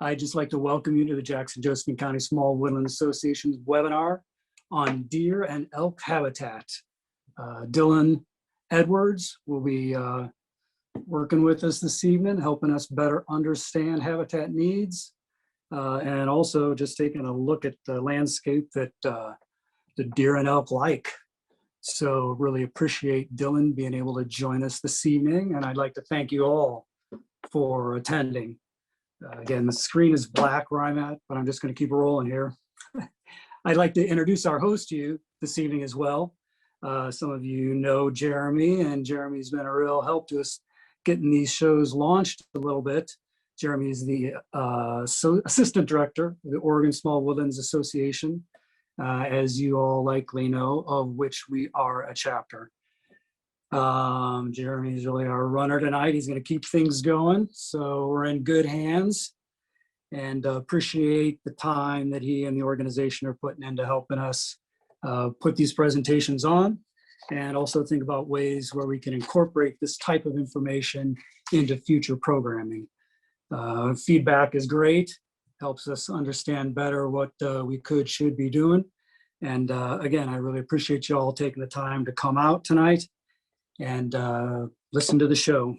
I'd just like to welcome you to the Jackson-Josephine County Small Woodlands Association's webinar on deer and elk habitat. Dylan Edwards will be working with us this evening, helping us better understand habitat needs, and also just taking a look at the landscape that the deer and elk like. So really appreciate Dylan being able to join us this evening, and I'd like to thank you all for attending. Again, the screen is black where I'm at, but I'm just going to keep rolling here. I'd like to introduce our host to you this evening as well. Some of you know Jeremy, and Jeremy's been a real help to us getting these shows launched a little bit. Jeremy is the Assistant Director of the Oregon Small Woodlands Association, as you all likely know, of which we are a chapter. Jeremy's really our runner tonight. He's going to keep things going, so we're in good hands, and appreciate the time that he and the organization are putting into helping us put these presentations on, and also think about ways where we can incorporate this type of information into future programming. Feedback is great, helps us understand better what we should be doing. And again, I really appreciate you all taking the time to come out tonight and listen to the show.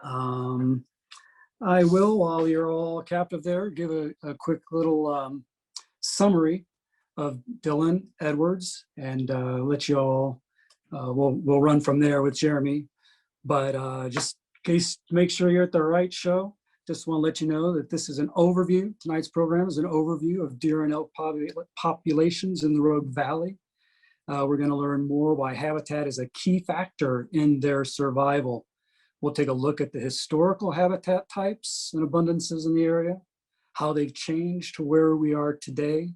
I will, while you're all captive there, give a quick little summary of Dylan Edwards, and let you all, we'll run from there with Jeremy. But just in case, make sure you're at the right show. Just want to let you know that this is an overview. Tonight's program is an overview of deer and elk populations in the Rogue Valley. We're going to learn more why habitat is a key factor in their survival. We'll take a look at the historical habitat types and abundances in the area, how they've changed to where we are today.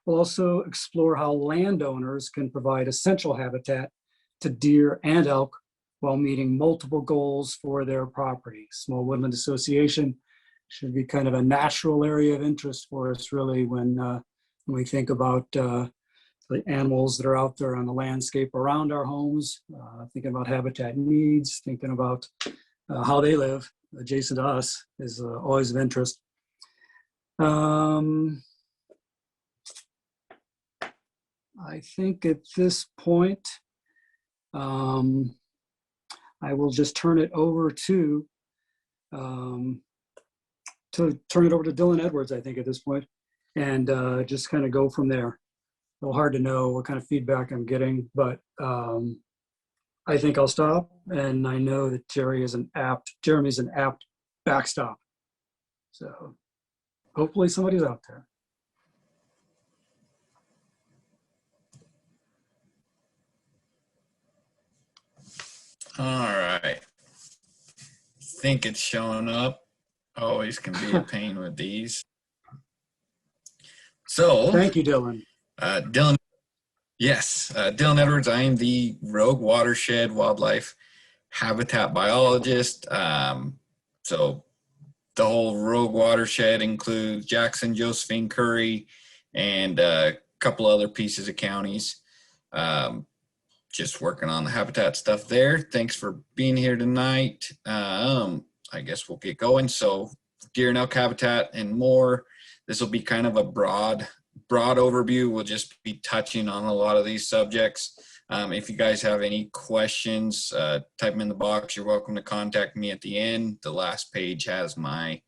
We'll also explore how landowners can provide essential habitat to deer and elk while meeting multiple goals for their property. Small Woodland Association should be kind of a natural area of interest for us, really, when we think about the animals that are out there on the landscape around our homes, thinking about habitat needs, thinking about how they live adjacent to us is always of interest. I think at this point, I will just turn it over to Dylan Edwards, I think, at this point, and just kind of go from there. A little hard to know what kind of feedback I'm getting, but I think I'll stop, and I know that Jeremy's an apt backstop. So hopefully somebody's out there. All right. Think it's showing up. Always can be a pain with these. So thank you, Dylan. Dylan, yes, Dylan Edwards. I am the Rogue Watershed Wildlife Habitat Biologist. So the whole Rogue Watershed includes Jackson, Josephine, Curry, and a couple other pieces of counties. Just working on the habitat stuff there. Thanks for being here tonight. I guess we'll get going. So deer and elk habitat and more. This will be kind of a broad overview. We'll just be touching on a lot of these subjects. If you guys have any questions, type them in the box. You're welcome to contact me at the end. The last page has my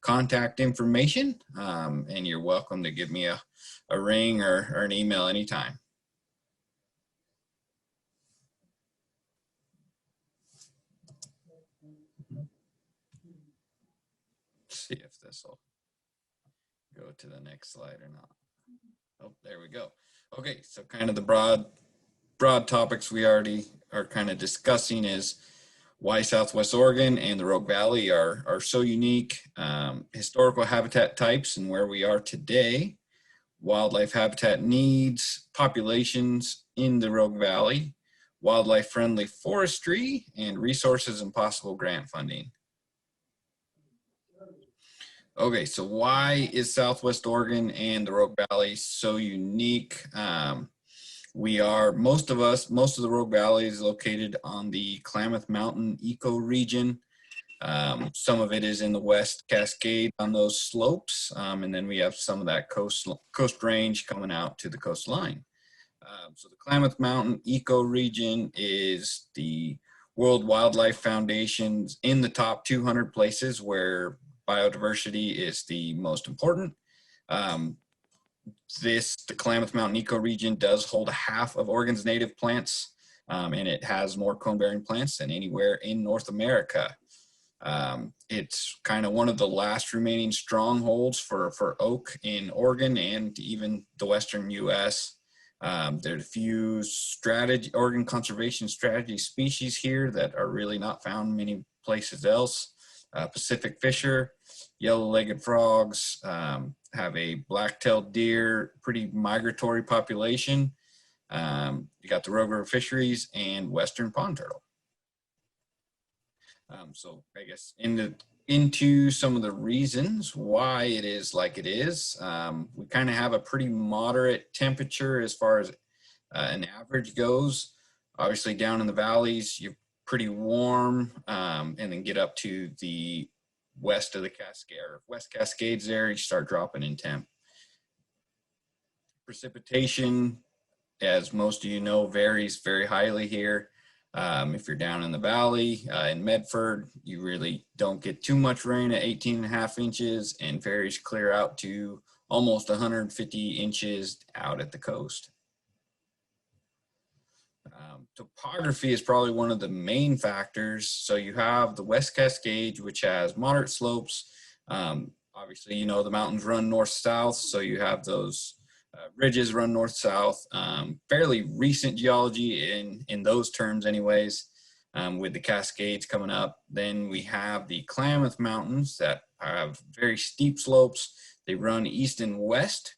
contact information, and you're welcome to give me a ring or an email anytime. See if this will go to the next slide or not. Oh, there we go. Okay, so kind of the broad topics we already are kind of discussing is why Southwest Oregon and the Rogue Valley are so unique, historical habitat types and where we are today, wildlife habitat needs, populations in the Rogue Valley, wildlife friendly forestry, and resources and possible grant funding. Okay, so why is Southwest Oregon and the Rogue Valley so unique? Most of the Rogue Valley is located on the Klamath Mountain ecoregion. Some of it is in the West Cascade on those slopes, and then we have some of that coast range coming out to the coastline. So the Klamath Mountain ecoregion is the World Wildlife Foundation's in the top 200 places where biodiversity is the most important. The Klamath Mountain ecoregion does hold half of Oregon's native plants, and it has more cone-bearing plants than anywhere in North America. It's kind of one of the last remaining strongholds for oak in Oregon and even the Western US. There's a few Oregon conservation strategy species here that are really not found many places else. Pacific fisher, yellow-legged frogs, have a black-tailed deer, pretty migratory population. You got the Rogue River fisheries and western pond turtle. So I guess into some of the reasons why it is like it is. We kind of have a pretty moderate temperature as far as an average goes. Obviously down in the valleys, you're pretty warm, and then get up to the west of the Cascade, or West Cascades there, you start dropping in temp. Precipitation, as most of you know, varies very highly here. If you're down in the valley, in Medford, you really don't get too much rain at 18.5 inches, and varies clear out to almost 150 inches out at the coast. Topography is probably one of the main factors. So you have the West Cascade, which has moderate slopes. Obviously, you know, the mountains run north-south, so you have those ridges run north-south. Fairly recent geology in those terms anyways, with the Cascades coming up. Then we have the Klamath Mountains that have very steep slopes. They run east and west,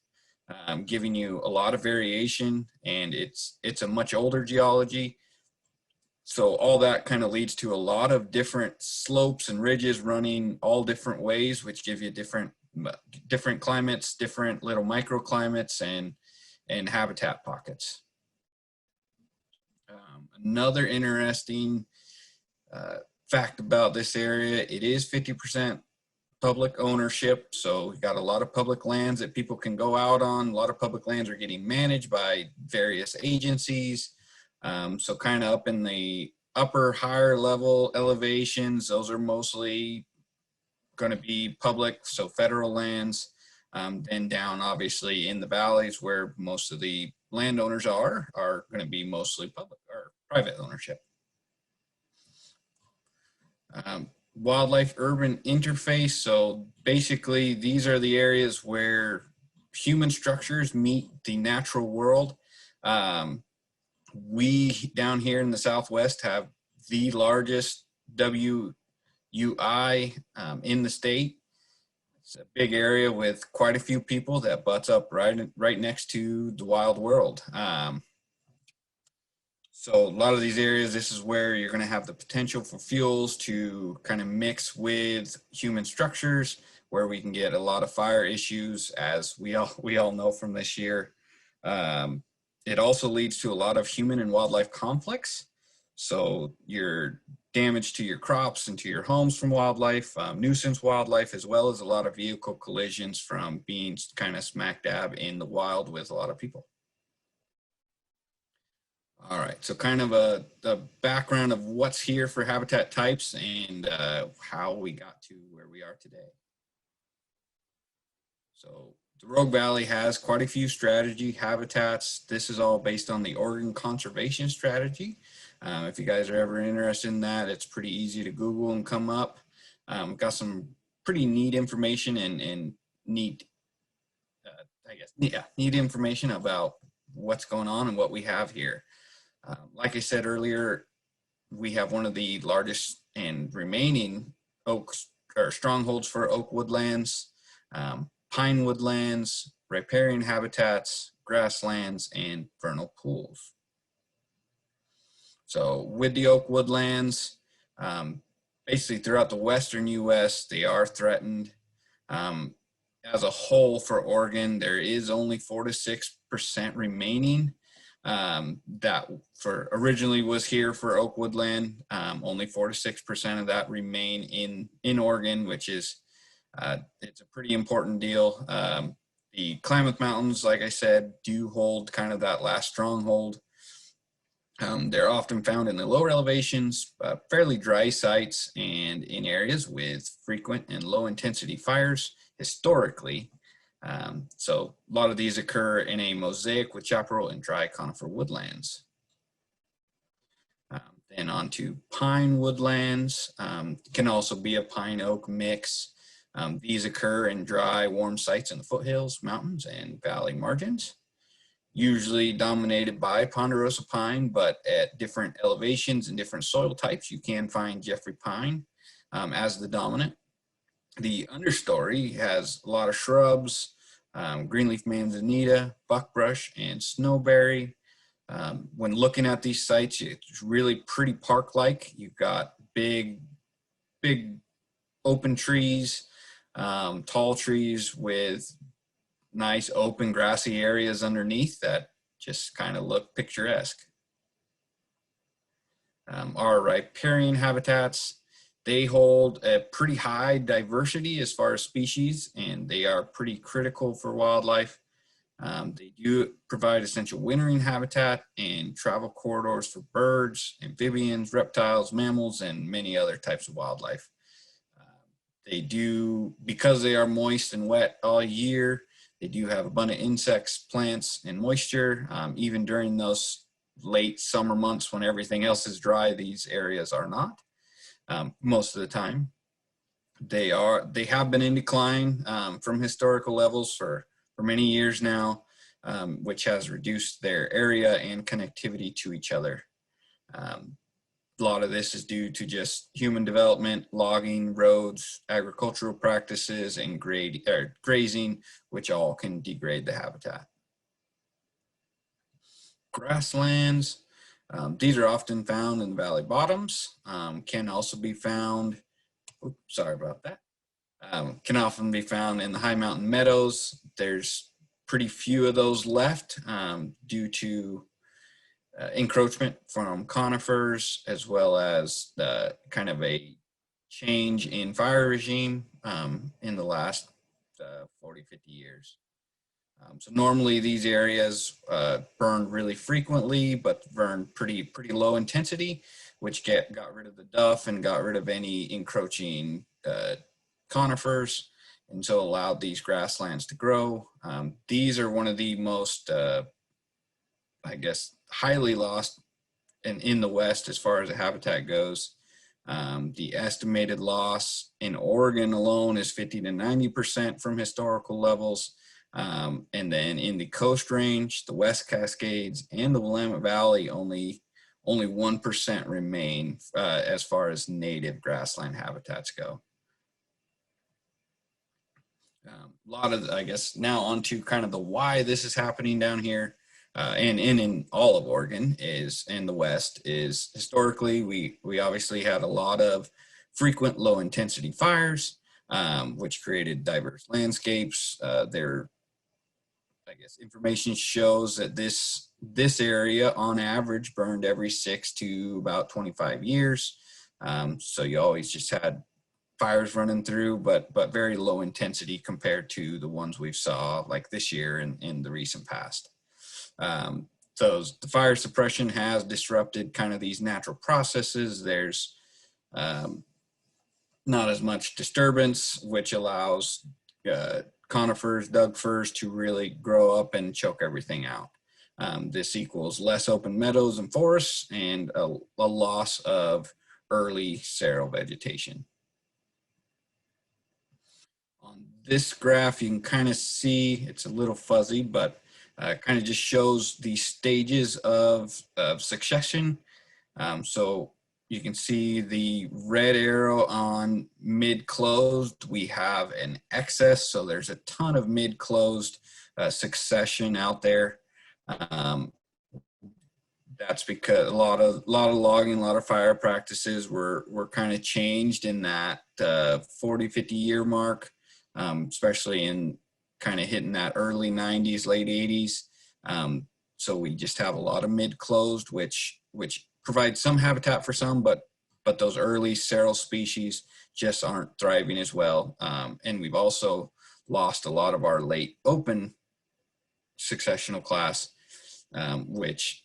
giving you a lot of variation, and it's a much older geology. So all that kind of leads to a lot of different slopes and ridges running all different ways, which give you different climates, different little microclimates and habitat pockets. Another interesting fact about this area, it is 50% public ownership. So we've got a lot of public lands that people can go out on. A lot of public lands are getting managed by various agencies. So kind of up in the upper higher level elevations, those are mostly going to be public, so federal lands. Then down obviously in the valleys where most of the landowners are going to be mostly public or private ownership. Wildlife urban interface. So basically these are the areas where human structures meet the natural world. We down here in the Southwest have the largest WUI in the state. It's a big area with quite a few people that butts up right next to the wild world. So a lot of these areas, this is where you're going to have the potential for fuels to kind of mix with human structures, where we can get a lot of fire issues, as we all know from this year. It also leads to a lot of human and wildlife conflicts. So your damage to your crops and to your homes from wildlife, nuisance wildlife, as well as a lot of vehicle collisions from being kind of smack dab in the wild with a lot of people. All right, so kind of a background of what's here for habitat types and how we got to where we are today. So the Rogue Valley has quite a few strategy habitats. This is all based on the Oregon Conservation Strategy. If you guys are ever interested in that, it's pretty easy to Google and come up. Got some pretty neat information and neat, neat information about what's going on and what we have here. Like I said earlier, we have one of the largest and remaining oaks or strongholds for oak woodlands, pine woodlands, riparian habitats, grasslands, and vernal pools. So with the oak woodlands, basically throughout the western US, they are threatened. As a whole for Oregon, there is only 4 to 6% remaining. that originally was here for oak woodland. Only 4 to 6% of that remain in Oregon, which is it's a pretty important deal. The Klamath Mountains, like I said, do hold kind of that last stronghold. They're often found in the lower elevations, fairly dry sites, and in areas with frequent and low intensity fires historically. So a lot of these occur in a mosaic with chaparral and dry conifer woodlands. Then on to pine woodlands, can also be a pine oak mix. These occur in dry, warm sites in the foothills, mountains, and valley margins. Usually dominated by ponderosa pine, but at different elevations and different soil types, you can find Jeffrey pine as the dominant. The understory has a lot of shrubs, greenleaf manzanita, buckbrush, and snowberry. When looking at these sites, it's really pretty park-like. You've got big open trees, tall trees with nice open grassy areas underneath that just kind of look picturesque. Our riparian habitats, they hold a pretty high diversity as far as species, and they are pretty critical for wildlife. They do provide essential wintering habitat and travel corridors for birds, amphibians, reptiles, mammals, and many other types of wildlife. They do, because they are moist and wet all year, they do have abundant insects, plants, and moisture. Even during those late summer months when everything else is dry, these areas are not most of the time. They have been in decline from historical levels for many years now, which has reduced their area and connectivity to each other. A lot of this is due to just human development, logging, roads, agricultural practices, and grazing, which all can degrade the habitat. Grasslands, these are often found in the valley bottoms, can also be found, oops, sorry about that, can often be found in the high mountain meadows. There's pretty few of those left due to encroachment from conifers, as well as kind of a change in fire regime in the last 40, 50 years. So normally these areas burned really frequently, but burned pretty low intensity, which got rid of the duff and got rid of any encroaching conifers, and so allowed these grasslands to grow. These are one of the most, I guess, highly lost in the West as far as the habitat goes. The estimated loss in Oregon alone is 50 to 90% from historical levels. And then in the Coast Range, the West Cascades, and the Willamette Valley, only 1% remain as far as native grassland habitats go. A lot of, I guess, now onto kind of the why this is happening down here. And in all of Oregon is in the West is historically we obviously had a lot of frequent low intensity fires, which created diverse landscapes. I guess information shows that this area on average burned every 6 to about 25 years. So you always just had fires running through, but very low intensity compared to the ones we've saw like this year and in the recent past. So the fire suppression has disrupted kind of these natural processes. There's not as much disturbance, which allows conifers, Doug firs to really grow up and choke everything out. This equals less open meadows and forests and a loss of early seral vegetation. On this graph, you can kind of see, it's a little fuzzy, but kind of just shows the stages of succession. So you can see the red arrow on mid-closed, we have an excess. So there's a ton of mid-closed succession out there. That's because a lot of logging, a lot of fire practices were kind of changed in that 40, 50 year mark, especially in kind of hitting that early 90s, late 80s. So we just have a lot of mid-closed, which provides some habitat for some, but those early seral species just aren't thriving as well. And we've also lost a lot of our late open successional class, which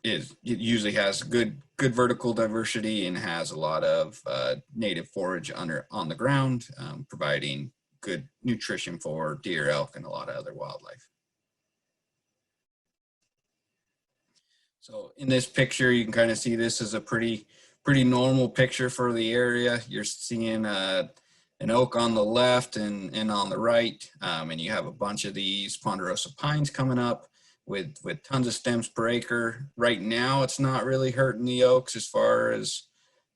it usually has good vertical diversity and has a lot of native forage on the ground, providing good nutrition for deer, elk, and a lot of other wildlife. So in this picture, you can kind of see this is a pretty normal picture for the area. You're seeing an oak on the left and on the right, and you have a bunch of these ponderosa pines coming up with tons of stems per acre. Right now, it's not really hurting the oaks as far as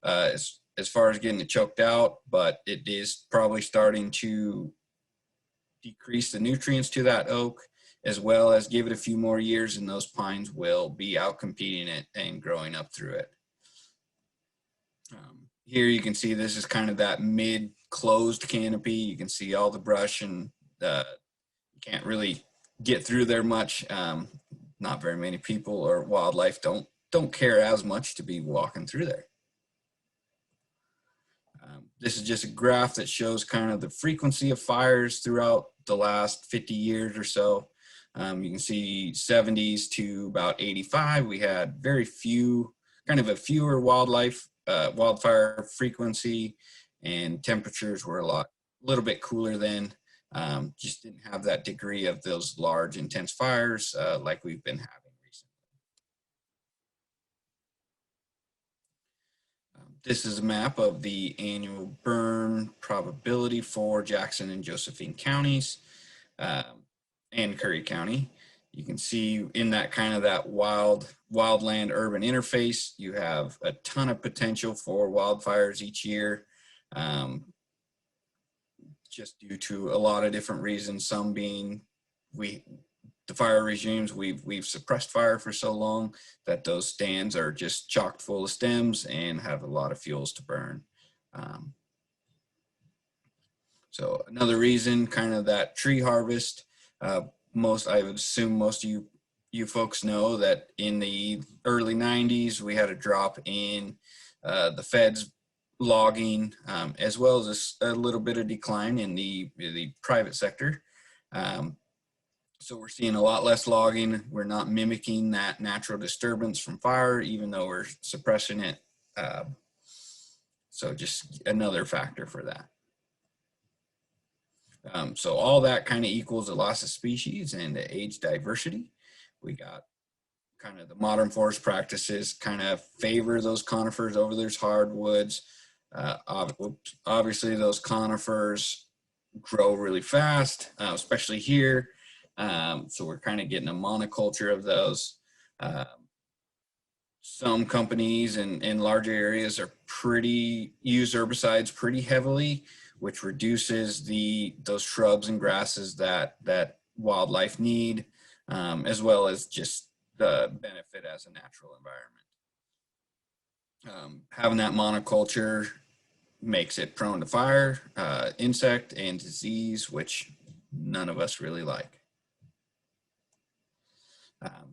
getting it choked out, but it is probably starting to decrease the nutrients to that oak, as well as give it a few more years and those pines will be out competing it and growing up through it. Here you can see this is kind of that mid-closed canopy. You can see all the brush and you can't really get through there much. Not very many people or wildlife don't care as much to be walking through there. This is just a graph that shows kind of the frequency of fires throughout the last 50 years or so. You can see 70s to about 85, we had very few, kind of a fewer wildfire frequency, and temperatures were a little bit cooler then. Just didn't have that degree of those large intense fires like we've been having recently. This is a map of the annual burn probability for Jackson and Josephine counties and Curry County. You can see in that kind of that wildland urban interface, you have a ton of potential for wildfires each year, just due to a lot of different reasons. Some being the fire regimes, we've suppressed fire for so long that those stands are just chock full of stems and have a lot of fuels to burn. So another reason, kind of that tree harvest. I would assume most of you folks know that in the early 90s, we had a drop in the feds logging, as well as a little bit of decline in the private sector. So we're seeing a lot less logging. We're not mimicking that natural disturbance from fire, even though we're suppressing it. So just another factor for that. So all that kind of equals a loss of species and the age diversity. We got kind of the modern forest practices kind of favor those conifers over those hardwoods. Obviously those conifers grow really fast, especially here. So we're kind of getting a monoculture of those. Some companies in larger areas are use herbicides pretty heavily, which reduces those shrubs and grasses that wildlife need, as well as just the benefit as a natural environment. Having that monoculture makes it prone to fire, insect, and disease, which none of us really like.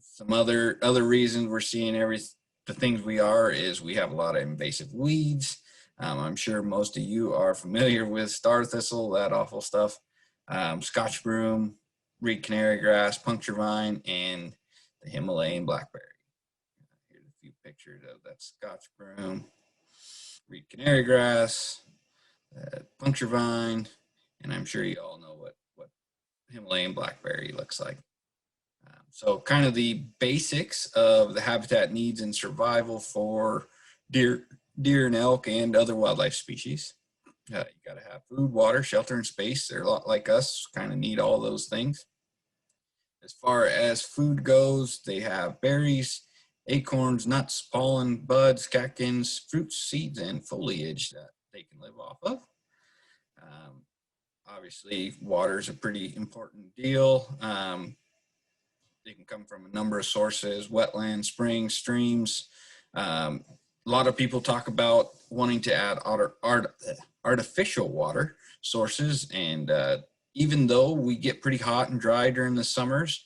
Some other reasons we're seeing the things we are is we have a lot of invasive weeds. I'm sure most of you are familiar with star thistle, that awful stuff, Scotch broom, reed canary grass, puncture vine, and the Himalayan blackberry. Here's a few pictures of that Scotch broom, reed canary grass, puncture vine, and I'm sure you all know what Himalayan blackberry looks like. So kind of the basics of the habitat needs and survival for deer and elk and other wildlife species. You got to have food, water, shelter, and space. They're a lot like us, kind of need all those things. As far as food goes, they have berries, acorns, nuts, pollen, buds, catkins, fruits, seeds, and foliage that they can live off of. Obviously, water is a pretty important deal. They can come from a number of sources: wetlands, springs, streams. A lot of people talk about wanting to add artificial water sources, and even though we get pretty hot and dry during the summers,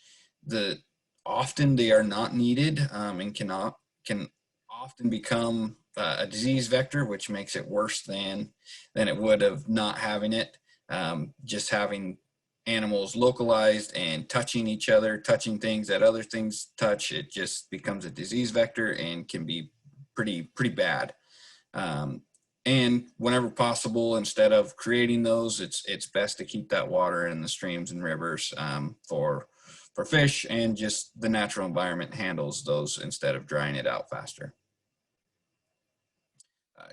often they are not needed, and can often become a disease vector, which makes it worse than it would of not having it. Just having animals localized and touching each other, touching things that other things touch, it just becomes a disease vector and can be pretty bad. And whenever possible, instead of creating those, it's best to keep that water in the streams and rivers, for fish, and just the natural environment handles those instead of drying it out faster.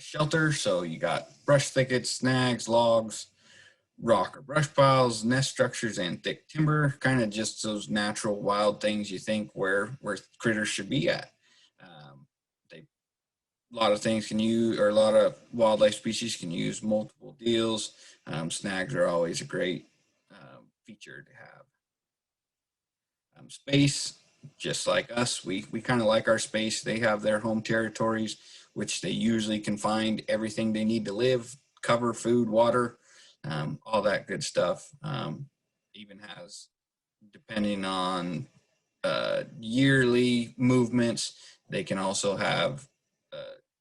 Shelter, so you got brush thickets, snags, logs, rock or brush piles, nest structures, and thick timber, kind of just those natural wild things you think where critters should be at. A lot of things can use, or a lot of wildlife species can use multiple deals. Snags are always a great feature to have. Space, just like us, we kind of like our space. They have their home territories, which they usually can find everything they need to live, cover, food, water, all that good stuff. Even has, depending on yearly movements, they can also have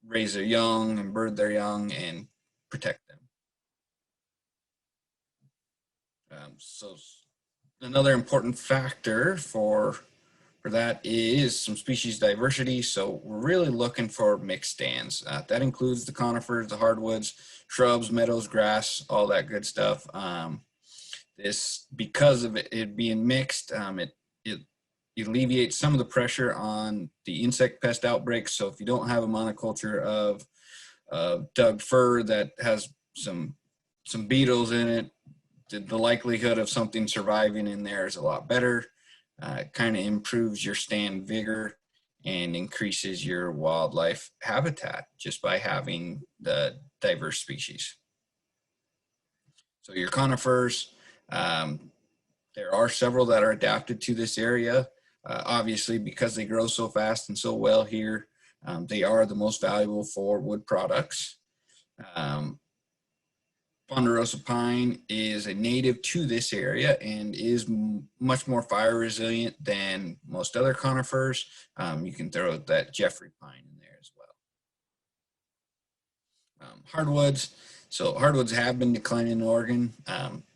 raise their young and bird their young and protect them. So another important factor for that is some species diversity. So we're really looking for mixed stands. That includes the conifers, the hardwoods, shrubs, meadows, grass, all that good stuff. This, because of it being mixed, it alleviates some of the pressure on the insect pest outbreaks. So if you don't have a monoculture of Doug fir that has some beetles in it, the likelihood of something surviving in there is a lot better. It kind of improves your stand vigor and increases your wildlife habitat just by having the diverse species. So your conifers, there are several that are adapted to this area. Obviously, because they grow so fast and so well here, they are the most valuable for wood products. Ponderosa pine is a native to this area and is much more fire resilient than most other conifers. You can throw that Jeffrey pine in there as well. Hardwoods. So hardwoods have been declining in Oregon,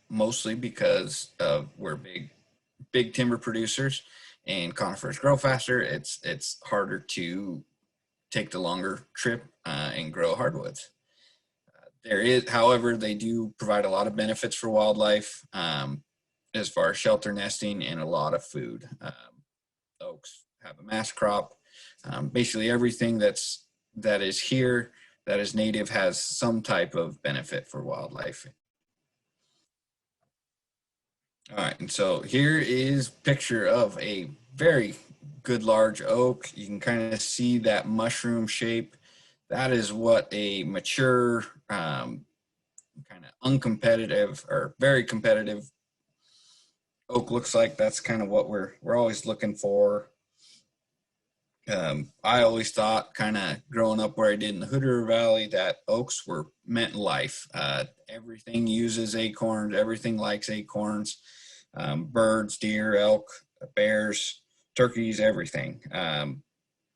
mostly because we're big timber producers, and conifers grow faster. It's harder to take the longer trip and grow hardwoods. There is, however, they do provide a lot of benefits for wildlife, as far as shelter, nesting, and a lot of food. Oaks have a mass crop. Basically everything that is here, that is native, has some type of benefit for wildlife. All right, and so here is a picture of a very good large oak. You can kind of see that mushroom shape. That is what a mature, kind of uncompetitive or very competitive oak looks like. That's kind of what we're always looking for. I always thought, kind of growing up where I did in the Hood River Valley, that oaks were meant life. Everything uses acorns. Everything likes acorns. Birds, deer, elk, bears, turkeys, everything.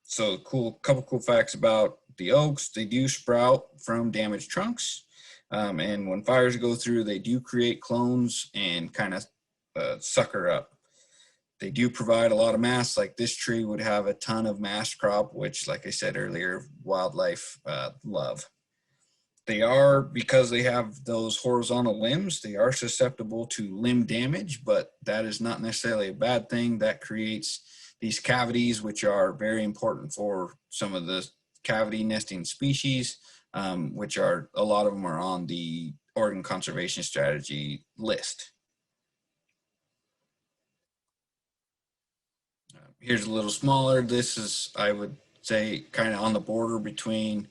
So couple cool facts about the oaks: they do sprout from damaged trunks, and when fires go through, they do create clones and kind of sucker up. They do provide a lot of mass. Like this tree would have a ton of mass crop, which, like I said earlier, wildlife love. They are, because they have those horizontal limbs, they are susceptible to limb damage, but that is not necessarily a bad thing. That creates these cavities, which are very important for some of the cavity nesting species, which are, a lot of them are on the Oregon Conservation Strategy list. Here's a little smaller. This is, I would say, kind of on the border between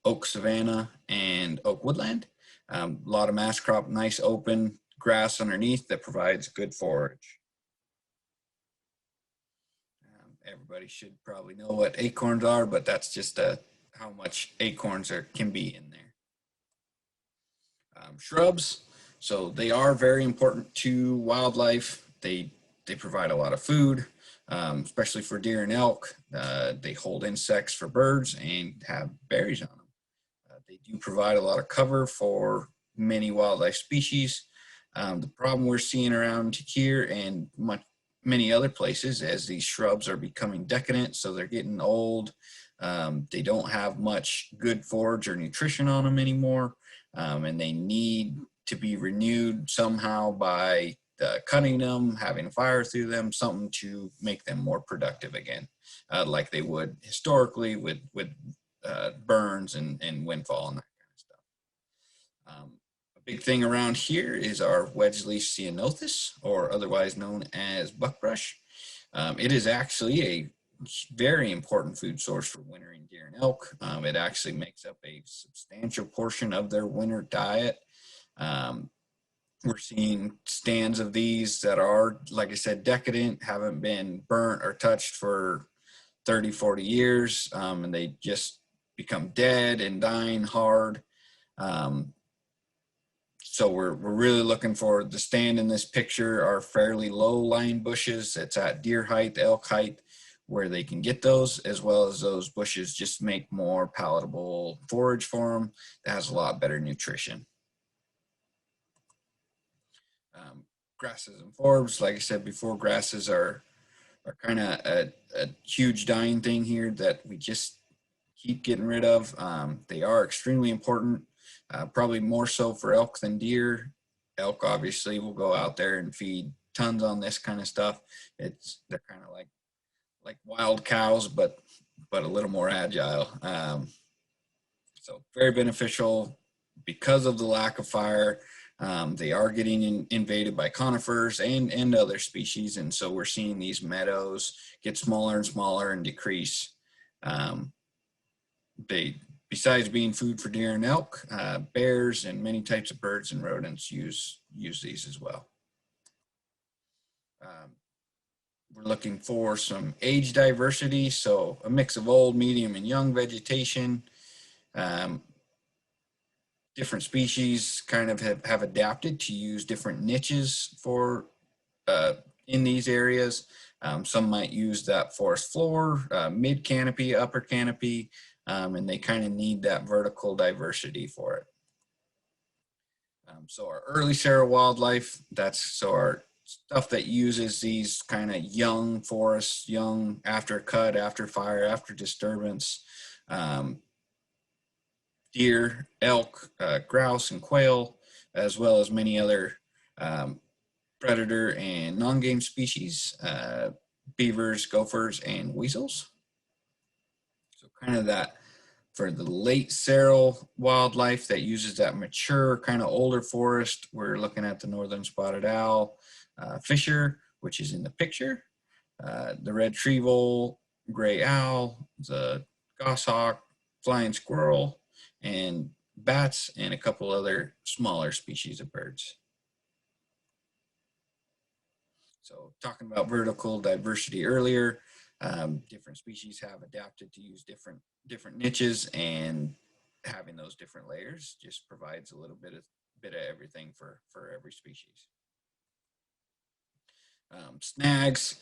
oak savanna and oak woodland. A lot of mass crop, nice open grass underneath that provides good forage. Everybody should probably know what acorns are, but that's just how much acorns can be in there. Shrubs, so they are very important to wildlife. They provide a lot of food. especially for deer and elk. They hold insects for birds and have berries on them. They do provide a lot of cover for many wildlife species. The problem we're seeing around here and many other places as these shrubs are becoming decadent, so they're getting old. They don't have much good forage or nutrition on them anymore, and they need to be renewed somehow by cutting them, having fire through them, something to make them more productive again, like they would historically with burns and windfall and that kind of stuff. A big thing around here is our wedge-leaf ceanothus, or otherwise known as buckbrush. It is actually a very important food source for wintering deer and elk. It actually makes up a substantial portion of their winter diet. We're seeing stands of these that are, like I said, decadent, haven't been burnt or touched for 30, 40 years, and they just become dead and dying hard. So we're really looking for the stand in this picture are fairly low lying bushes. It's at deer height, elk height, where they can get those, as well as those bushes just make more palatable forage for them that has a lot better nutrition. Grasses and forbs, like I said before, grasses are kind of a huge dying thing here that we just keep getting rid of. They are extremely important, probably more so for elk than deer. Elk obviously will go out there and feed tons on this kind of stuff. They're kind of like wild cows, but a little more agile. So very beneficial because of the lack of fire. They are getting invaded by conifers and other species, and so we're seeing these meadows get smaller and smaller and decrease. Besides being food for deer and elk, bears and many types of birds and rodents use these as well. We're looking for some age diversity, so a mix of old, medium, and young vegetation. Different species kind of have adapted to use different niches for in these areas. Some might use that forest floor, mid canopy, upper canopy, and they kind of need that vertical diversity for it. So our early Sarah wildlife, so our stuff that uses these kind of young forests, young after cut, after fire, after disturbance, deer, elk, grouse, and quail, as well as many other predator and non-game species, beavers, gophers, and weasels. So kind of that for the late seral wildlife that uses that mature kind of older forest, we're looking at the northern spotted owl, fisher, which is in the picture, the red tree vole, gray owl, the goshawk, flying squirrel, and bats, and a couple other smaller species of birds. So talking about vertical diversity earlier, different species have adapted to use different niches, and having those different layers just provides a little bit of everything for every species. Snags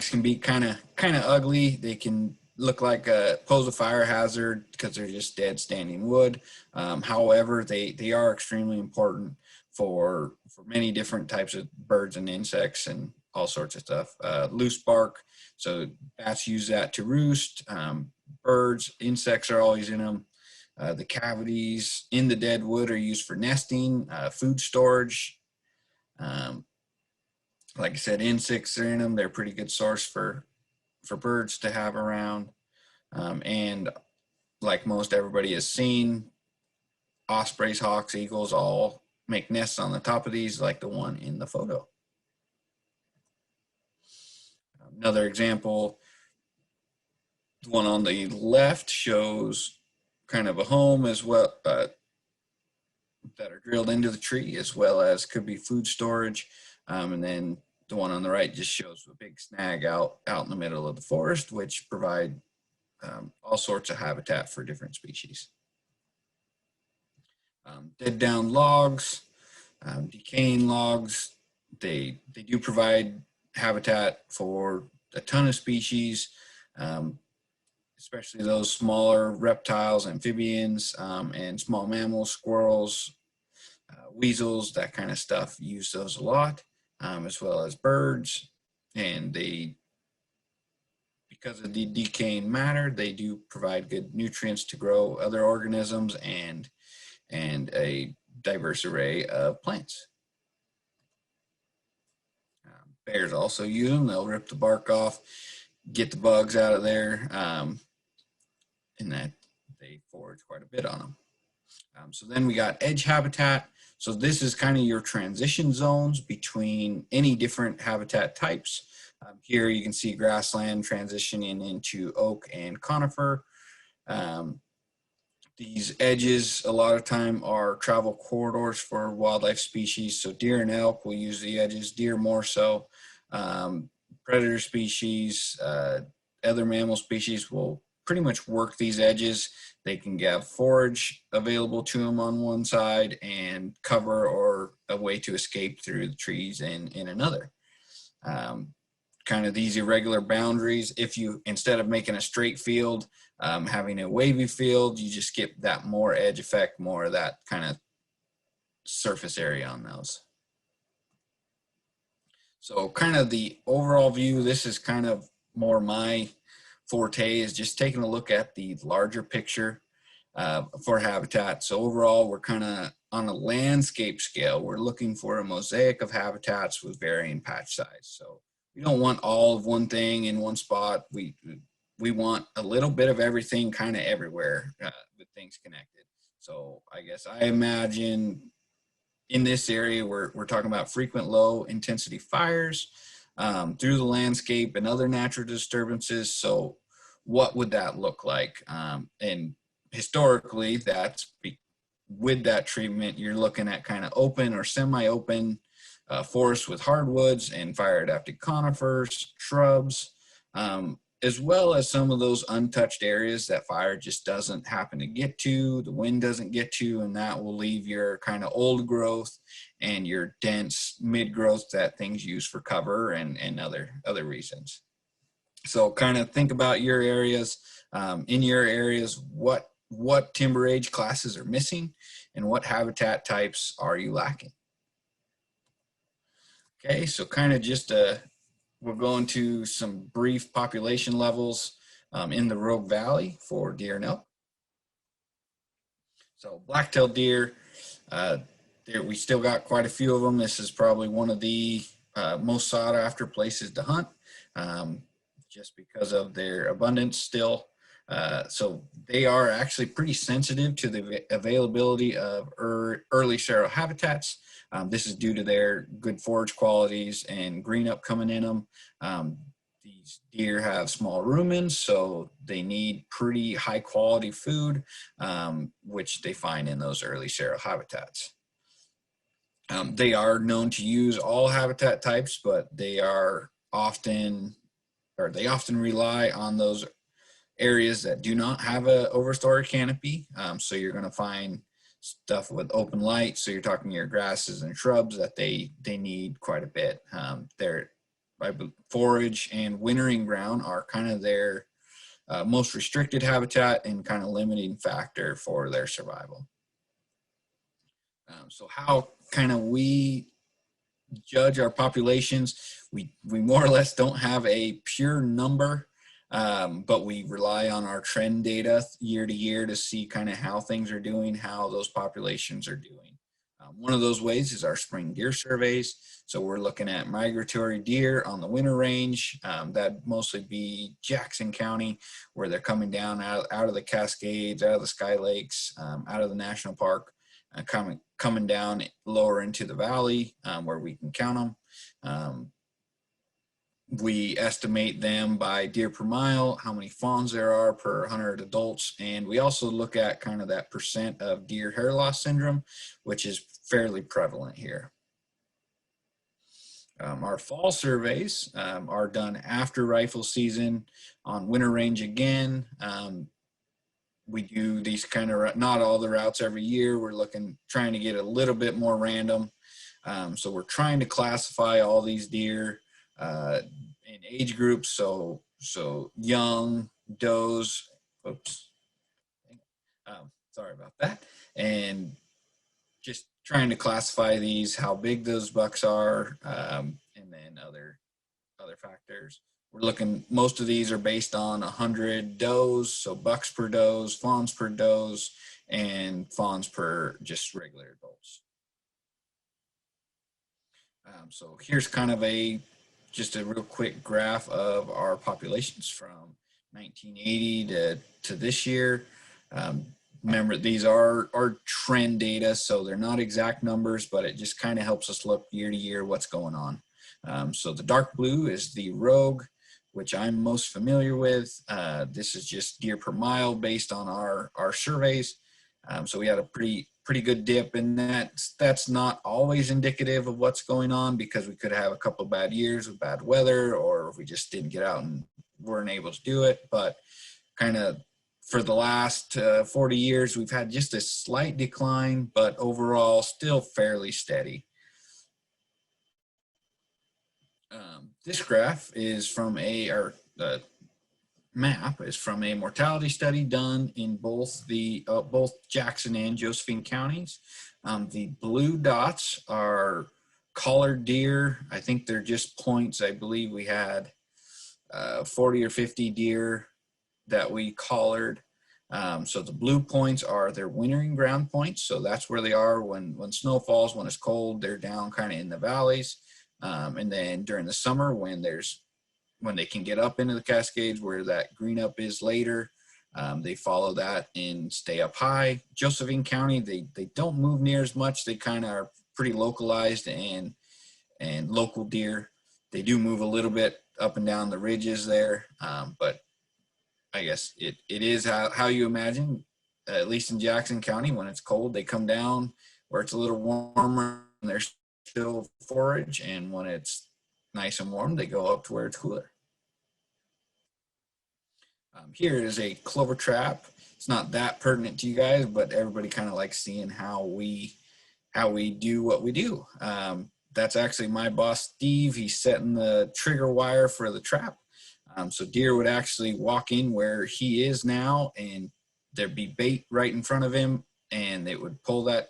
can be kind of ugly. They can look like pose a fire hazard because they're just dead standing wood. However, they are extremely important for many different types of birds and insects and all sorts of stuff. Loose bark, so bats use that to roost. Birds, insects are always in them. The cavities in the dead wood are used for nesting, food storage. Like I said, insects are in them. They're a pretty good source for birds to have around. And like most everybody has seen, ospreys, hawks, eagles all make nests on the top of these, like the one in the photo. Another example, the one on the left shows kind of a home as well, that are drilled into the tree, as well as could be food storage. And then the one on the right just shows a big snag out in the middle of the forest, which provide all sorts of habitat for different species. Dead down logs, decaying logs, they do provide habitat for a ton of species, especially those smaller reptiles, amphibians, and small mammals, squirrels, weasels, that kind of stuff. Use those a lot, as well as birds. And they, because of the decaying matter, they do provide good nutrients to grow other organisms and a diverse array of plants. Bears also use them. They'll rip the bark off, get the bugs out of there, and that they forage quite a bit on them. So then we got edge habitat. So this is kind of your transition zones between any different habitat types. Here you can see grassland transitioning into oak and conifer. These edges a lot of time are travel corridors for wildlife species. So deer and elk will use the edges, deer more so. Predator species, other mammal species will pretty much work these edges. They can have forage available to them on one side and cover or a way to escape through the trees in another. Kind of these irregular boundaries, if you, instead of making a straight field, having a wavy field, you just get that more edge effect, more of that kind of surface area on those. So kind of the overall view, this is kind of more my forte, is just taking a look at the larger picture for habitat. So overall, we're kind of on a landscape scale, we're looking for a mosaic of habitats with varying patch size. So we don't want all of one thing in one spot. We want a little bit of everything kind of everywhere with things connected. So I guess I imagine in this area, we're talking about frequent low intensity fires through the landscape and other natural disturbances. So what would that look like? And historically, with that treatment, you're looking at kind of open or semi-open forests with hardwoods and fire-adapted conifers, shrubs, as well as some of those untouched areas that fire just doesn't happen to get to, the wind doesn't get to, and that will leave your kind of old growth and your dense mid-growth that things use for cover and other reasons. So kind of think about your areas. In your areas, what timber age classes are missing and what habitat types are you lacking? Okay, so kind of just we'll go into some brief population levels in the Rogue Valley for deer and elk. So black-tailed deer, we still got quite a few of them. This is probably one of the most sought after places to hunt just because of their abundance still. So they are actually pretty sensitive to the availability of early seral habitats. This is due to their good forage qualities and green up coming in them. These deer have small rumens, so they need pretty high quality food, which they find in those early seral habitats. They are known to use all habitat types, but they often rely on those areas that do not have an overstory canopy. So you're going to find stuff with open light. So you're talking your grasses and shrubs that they need quite a bit. Their forage and wintering ground are kind of their most restricted habitat and kind of limiting factor for their survival. So how kind of we judge our populations, we more or less don't have a pure number, but we rely on our trend data year to year to see kind of how things are doing, how those populations are doing. One of those ways is our spring deer surveys. So we're looking at migratory deer on the winter range. That'd mostly be Jackson County, where they're coming down out of the Cascades, out of the Sky Lakes, out of the national park, coming down lower into the valley where we can count them. We estimate them by deer per mile, how many fawns there are per 100 adults, and we also look at kind of that percent of deer hair loss syndrome, which is fairly prevalent here. Our fall surveys are done after rifle season on winter range again. We do these kind of, not all the routes every year. We're trying to get a little bit more random. So we're trying to classify all these deer in age groups. So young does, oops, sorry about that. And just trying to classify these, how big those bucks are, and then other factors. We're looking, most of these are based on 100 does, so bucks per does, fawns per does, and fawns per just regular adults. So here's kind of just a real quick graph of our populations from 1980 to this year. Remember, these are trend data, so they're not exact numbers, but it just kind of helps us look year to year what's going on. So the dark blue is the rogue, which I'm most familiar with. This is just deer per mile based on our surveys. So we had a pretty good dip, and that's not always indicative of what's going on, because we could have a couple of bad years with bad weather, or if we just didn't get out and weren't able to do it. But kind of for the last 40 years, we've had just a slight decline, but overall still fairly steady. This graph is from map is from a mortality study done in both Jackson and Josephine counties. The blue dots are collared deer. I think they're just points. I believe we had 40 or 50 deer that we collared. So the blue points are their wintering ground points. So that's where they are when snow falls, when it's cold, they're down kind of in the valleys. And then during the summer, when they can get up into the Cascades where that green up is later, they follow that and stay up high. Josephine County, they don't move near as much. They kind of are pretty localized and local deer. They do move a little bit up and down the ridges there, but I guess it is how you imagine, at least in Jackson County, when it's cold, they come down where it's a little warmer and they're still forage, and when it's nice and warm, they go up to where it's cooler. Here is a clover trap. It's not that pertinent to you guys, but everybody kind of likes seeing how we do what we do. That's actually my boss, Steve. He's setting the trigger wire for the trap. So deer would actually walk in where he is now, and there'd be bait right in front of him, and it would pull that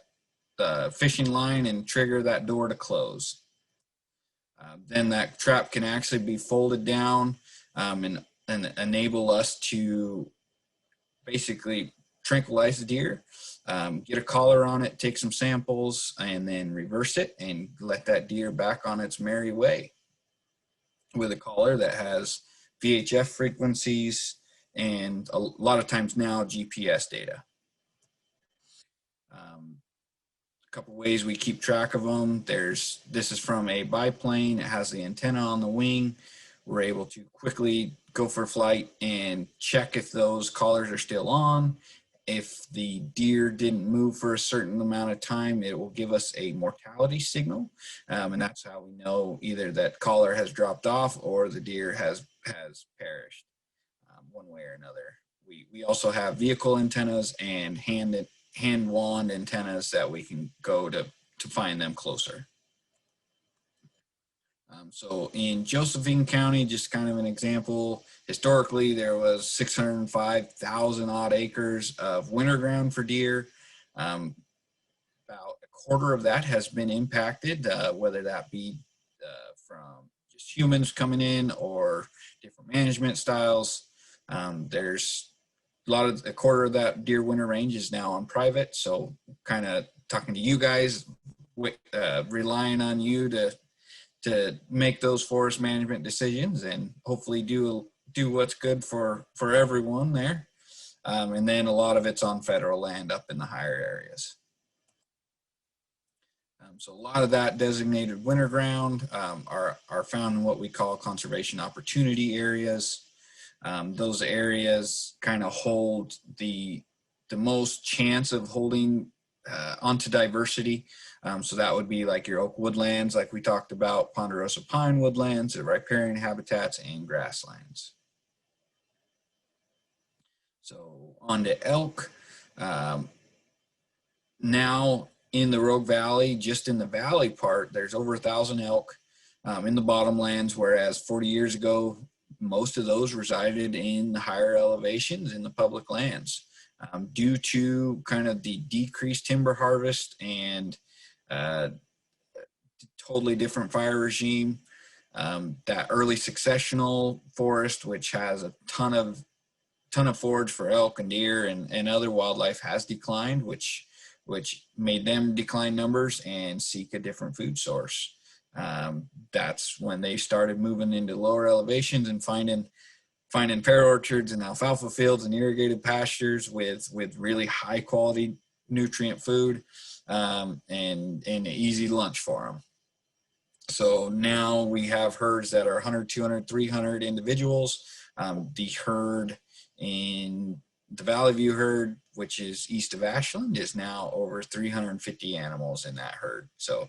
fishing line and trigger that door to close. Then that trap can actually be folded down and enable us to basically tranquilize the deer, get a collar on it, take some samples, and then reverse it and let that deer back on its merry way with a collar that has VHF frequencies and a lot of times now GPS data. A couple ways we keep track of them. This is from a biplane. It has the antenna on the wing. We're able to quickly go for flight and check if those collars are still on. If the deer didn't move for a certain amount of time, it will give us a mortality signal. And that's how we know either that collar has dropped off or the deer has perished one way or another. We also have vehicle antennas and hand wand antennas that we can go to find them closer. So in Josephine County, just kind of an example, historically there was 605,000 odd acres of winter ground for deer. About a quarter of that has been impacted, whether that be from just humans coming in or different management styles. There's a quarter of that deer winter range is now on private. So kind of talking to you guys, relying on you to make those forest management decisions and hopefully do what's good for everyone there. And then a lot of it's on federal land up in the higher areas. So a lot of that designated winter ground are found in what we call conservation opportunity areas. Those areas kind of hold the most chance of holding onto diversity. So that would be like your oak woodlands, like we talked about, ponderosa pine woodlands, the riparian habitats, and grasslands. So on to elk. Now in the Rogue Valley, just in the valley part, there's over 1,000 elk. in the bottomlands, whereas 40 years ago, most of those resided in the higher elevations in the public lands. Due to kind of the decreased timber harvest and totally different fire regime, that early successional forest, which has a ton of forage for elk and deer and other wildlife, has declined, which made them decline numbers and seek a different food source. That's when they started moving into lower elevations and finding pear orchards and alfalfa fields and irrigated pastures with really high quality nutrient food, and an easy lunch for them. So now we have herds that are 100, 200, 300 individuals. The herd in the Valley View herd, which is east of Ashland, is now over 350 animals in that herd. So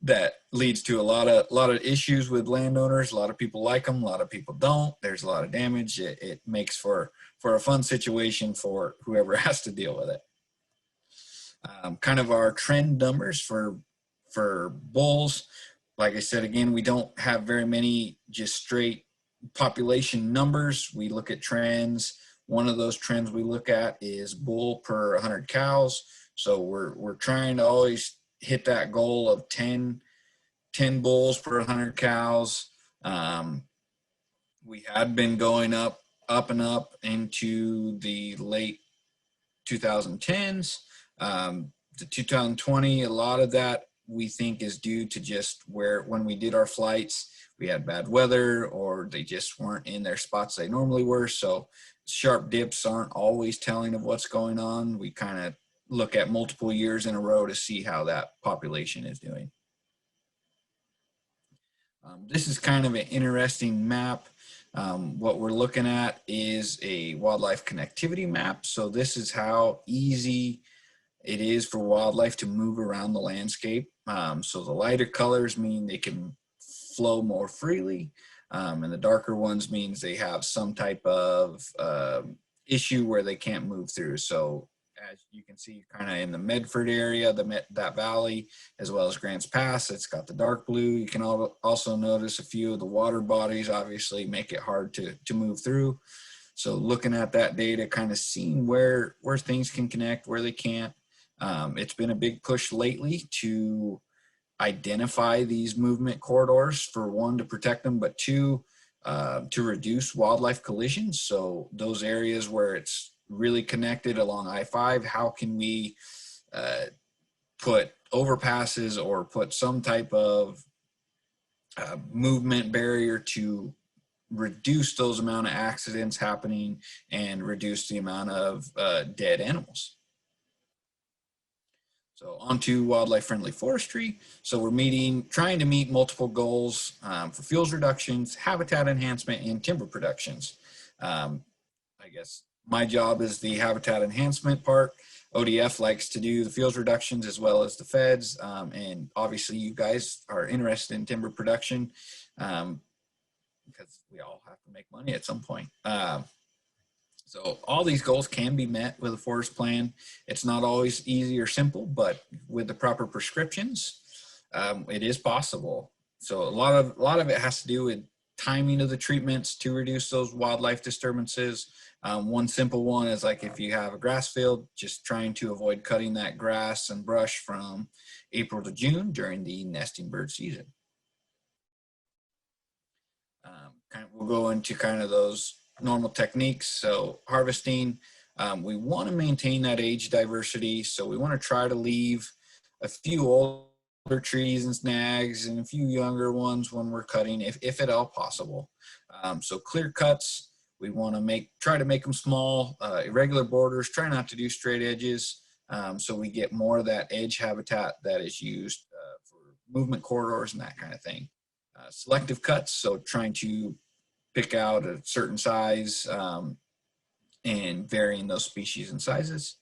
that leads to a lot of issues with landowners. A lot of people like them, a lot of people don't. There's a lot of damage. It makes for a fun situation for whoever has to deal with it. Kind of our trend numbers for bulls. Like I said, again, we don't have very many just straight population numbers. We look at trends. One of those trends we look at is bull per 100 cows. So we're trying to always hit that goal of 10 bulls per 100 cows. We had been going up and up into the late 2010s. The 2020, a lot of that we think is due to just when we did our flights, we had bad weather or they just weren't in their spots they normally were. So sharp dips aren't always telling of what's going on. We kind of look at multiple years in a row to see how that population is doing. This is kind of an interesting map. What we're looking at is a wildlife connectivity map. So this is how easy it is for wildlife to move around the landscape. So the lighter colors mean they can flow more freely, and the darker ones means they have some type of issue where they can't move through. So as you can see, kind of in the Medford area, that valley, as well as Grants Pass, it's got the dark blue. You can also notice a few of the water bodies obviously make it hard to move through. So looking at that data, kind of seeing where things can connect, where they can't. It's been a big push lately to identify these movement corridors, for one, to protect them, but two, to reduce wildlife collisions. So those areas where it's really connected along I-5, how can we put overpasses or put some type of movement barrier to reduce those amount of accidents happening and reduce the amount of dead animals. So onto wildlife friendly forestry. So we're trying to meet multiple goals for fuels reductions, habitat enhancement, and timber productions. I guess my job is the habitat enhancement part. ODF likes to do the fuels reductions as well as the feds. And obviously you guys are interested in timber production because we all have to make money at some point. So all these goals can be met with a forest plan. It's not always easy or simple, but with the proper prescriptions, it is possible. So a lot of it has to do with timing of the treatments to reduce those wildlife disturbances. One simple one is like if you have a grass field, just trying to avoid cutting that grass and brush from April to June during the nesting bird season. We'll go into kind of those normal techniques. So harvesting, we want to maintain that age diversity. So we want to try to leave a few older trees and snags and a few younger ones when we're cutting, if at all possible. So clear cuts, we want to try to make them small, irregular borders, try not to do straight edges. So we get more of that edge habitat that is used for movement corridors and that kind of thing. Selective cuts, so trying to pick out a certain size and varying those species and sizes.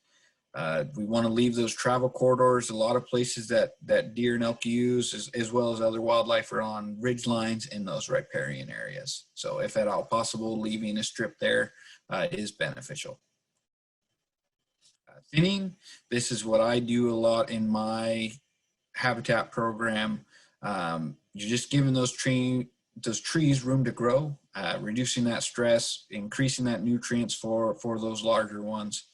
We want to leave those travel corridors. A lot of places that deer and elk use, as well as other wildlife, are on ridge lines in those riparian areas. So if at all possible, leaving a strip there is beneficial. Thinning, this is what I do a lot in my habitat program. you're just giving those trees room to grow, reducing that stress, increasing that nutrients for those larger ones.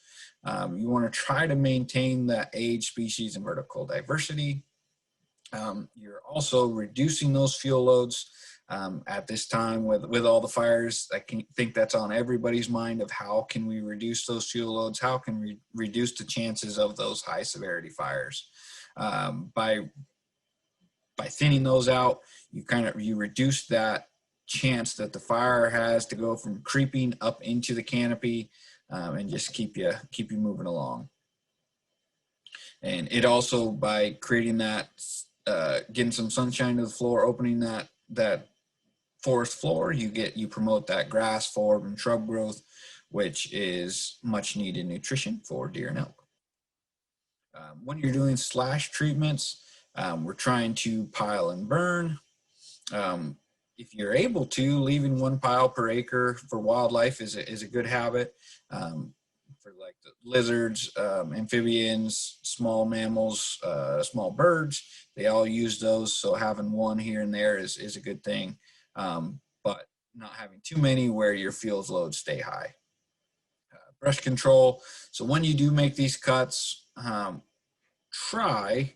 You want to try to maintain that age, species, and vertical diversity. You're also reducing those fuel loads at this time with all the fires. I think that's on everybody's mind of how can we reduce those fuel loads? How can we reduce the chances of those high severity fires? By thinning those out, you reduce that chance that the fire has to go from creeping up into the canopy and just keep you moving along. And it also, by creating that, getting some sunshine to the floor, opening that forest floor, you promote that grass forb and shrub growth, which is much needed nutrition for deer and elk. When you're doing slash treatments, we're trying to pile and burn. If you're able to, leaving 1 pile per acre for wildlife is a good habit. For like the lizards, amphibians, small mammals, small birds, they all use those. So having 1 here and there is a good thing, but not having too many where your fuel loads stay high. Brush control. So when you do make these cuts, try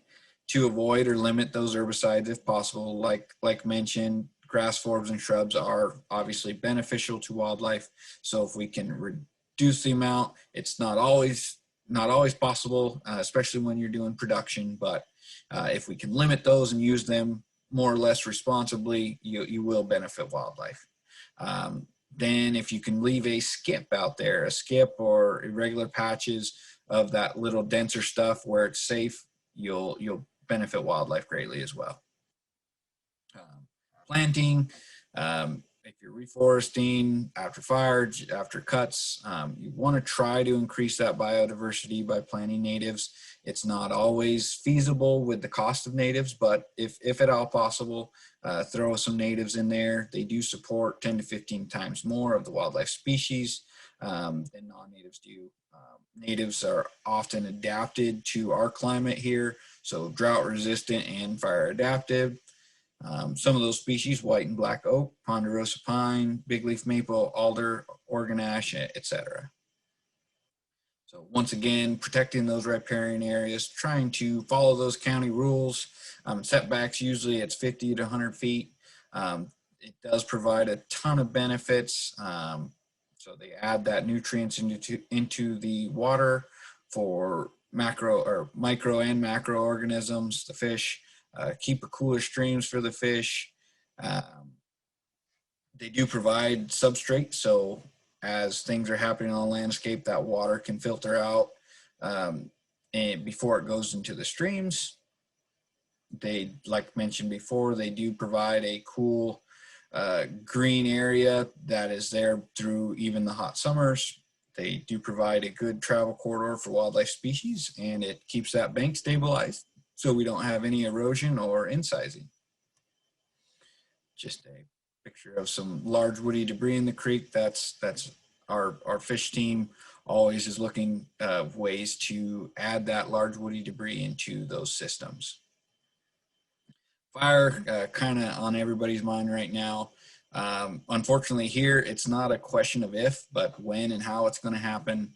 to avoid or limit those herbicides if possible. Like mentioned, grass forbs and shrubs are obviously beneficial to wildlife. So if we can reduce the amount, it's not always possible, especially when you're doing production. But if we can limit those and use them more or less responsibly, you will benefit wildlife. Then if you can leave a skip out there, a skip or irregular patches of that little denser stuff where it's safe, you'll benefit wildlife greatly as well. Planting, if you're reforesting after fire, after cuts, you want to try to increase that biodiversity by planting natives. It's not always feasible with the cost of natives, but if at all possible, throw some natives in there. They do support 10 to 15 times more of the wildlife species than non-natives do. Natives are often adapted to our climate here, so drought resistant and fire adaptive. Some of those species, white and black oak, ponderosa pine, big leaf maple, alder, Oregon ash, etc. So once again, protecting those riparian areas, trying to follow those county rules. Setbacks, usually it's 50 to 100 feet. It does provide a ton of benefits. So they add that nutrients into the water for micro and macro organisms, the fish. Keep a cooler streams for the fish. They do provide substrate, so as things are happening on the landscape, that water can filter out and before it goes into the streams. They, like mentioned before, they do provide a cool green area that is there through even the hot summers. They do provide a good travel corridor for wildlife species, and it keeps that bank stabilized so we don't have any erosion or incising. Just a picture of some large woody debris in the creek. That's our fish team always is looking ways to add that large woody debris into those systems. Fire, kind of on everybody's mind right now. Unfortunately here, it's not a question of if, but when and how it's going to happen.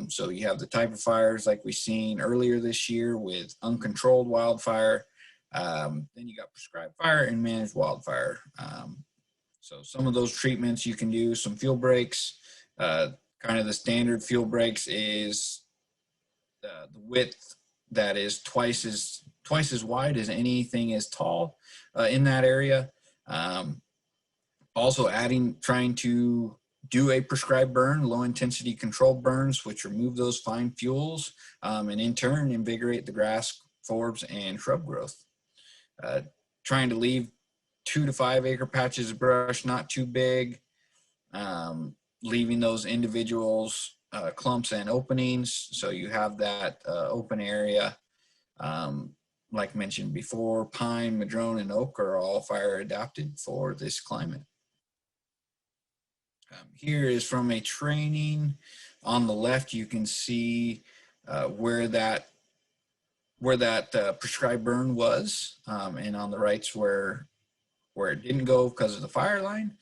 So you have the type of fires like we seen earlier this year with uncontrolled wildfire. Then you got prescribed fire and managed wildfire. So some of those treatments you can do some fuel breaks. Kind of the standard fuel breaks is the width that is twice as wide as anything is tall in that area. Also trying to do a prescribed burn, low intensity controlled burns, which remove those fine fuels and in turn invigorate the grass, forbs, and shrub growth. Trying to leave 2 to 5 acre patches of brush, not too big, leaving those individuals clumps and openings so you have that open area. Like mentioned before, pine, madrone, and oak are all fire adapted for this climate. Here is from a training. On the left, you can see where that where that prescribed burn was, and on the rights where it didn't go because of the fire line.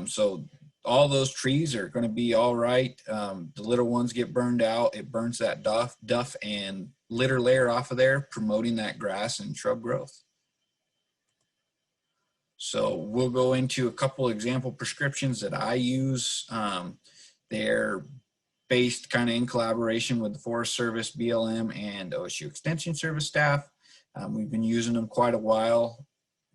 So all those trees are going to be all right. The little ones get burned out. It burns that duff and litter layer off of there, promoting that grass and shrub growth. So we'll go into a couple example prescriptions that I use. They're based kind of in collaboration with the Forest Service, BLM, and OSU Extension Service staff. We've been using them quite a while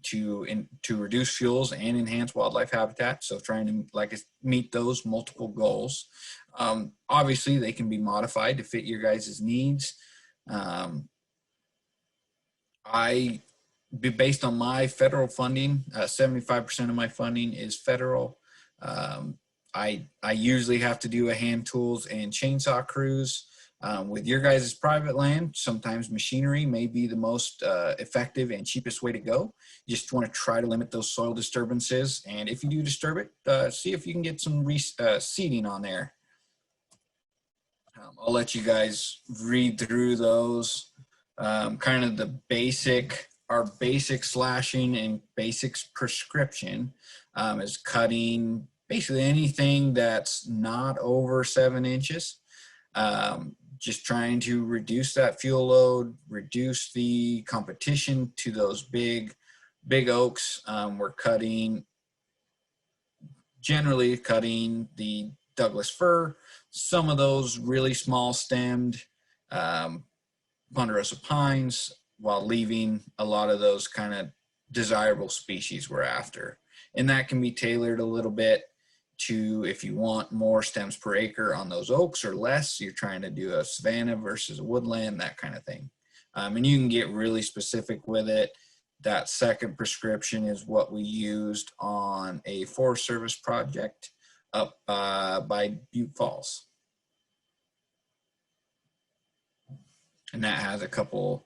to reduce fuels and enhance wildlife habitat. So trying to meet those multiple goals. Obviously, they can be modified to fit your guys' needs. Based on my federal funding, 75% of my funding is federal. I usually have to do a hand tools and chainsaw crews. With your guys' private land, sometimes machinery may be the most effective and cheapest way to go. You just want to try to limit those soil disturbances. And if you do disturb it, see if you can get some seeding on there. I'll let you guys read through those. Kind of the our basic slashing and basics prescription is cutting basically anything that's not over 7 inches. Just trying to reduce that fuel load, reduce the competition to those big oaks. We're generally cutting the Douglas fir, some of those really small stemmed ponderosa pines, while leaving a lot of those kind of desirable species we're after. And that can be tailored a little bit to if you want more stems per acre on those oaks or less, you're trying to do a savanna versus a woodland, that kind of thing. And you can get really specific with it. That second prescription is what we used on a Forest Service project up by Butte Falls. And that has a couple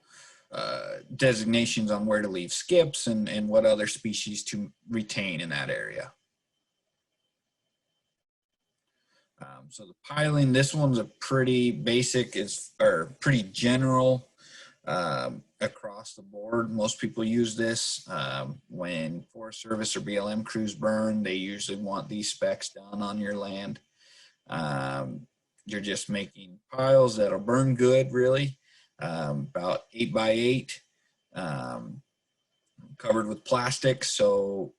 designations on where to leave skips and what other species to retain in that area. So the piling, this one's a pretty basic, or pretty general across the board. Most people use this when Forest Service or BLM crews burn. They usually want these specs done on your land. You're just making piles that'll burn good, really, about 8 by 8, covered with plastic. So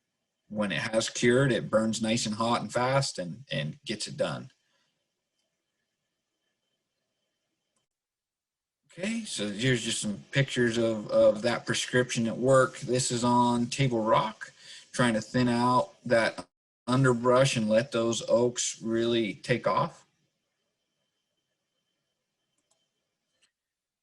when it has cured, it burns nice and hot and fast and gets it done. Okay, so here's just some pictures of that prescription at work. This is on Table Rock, trying to thin out that underbrush and let those oaks really take off.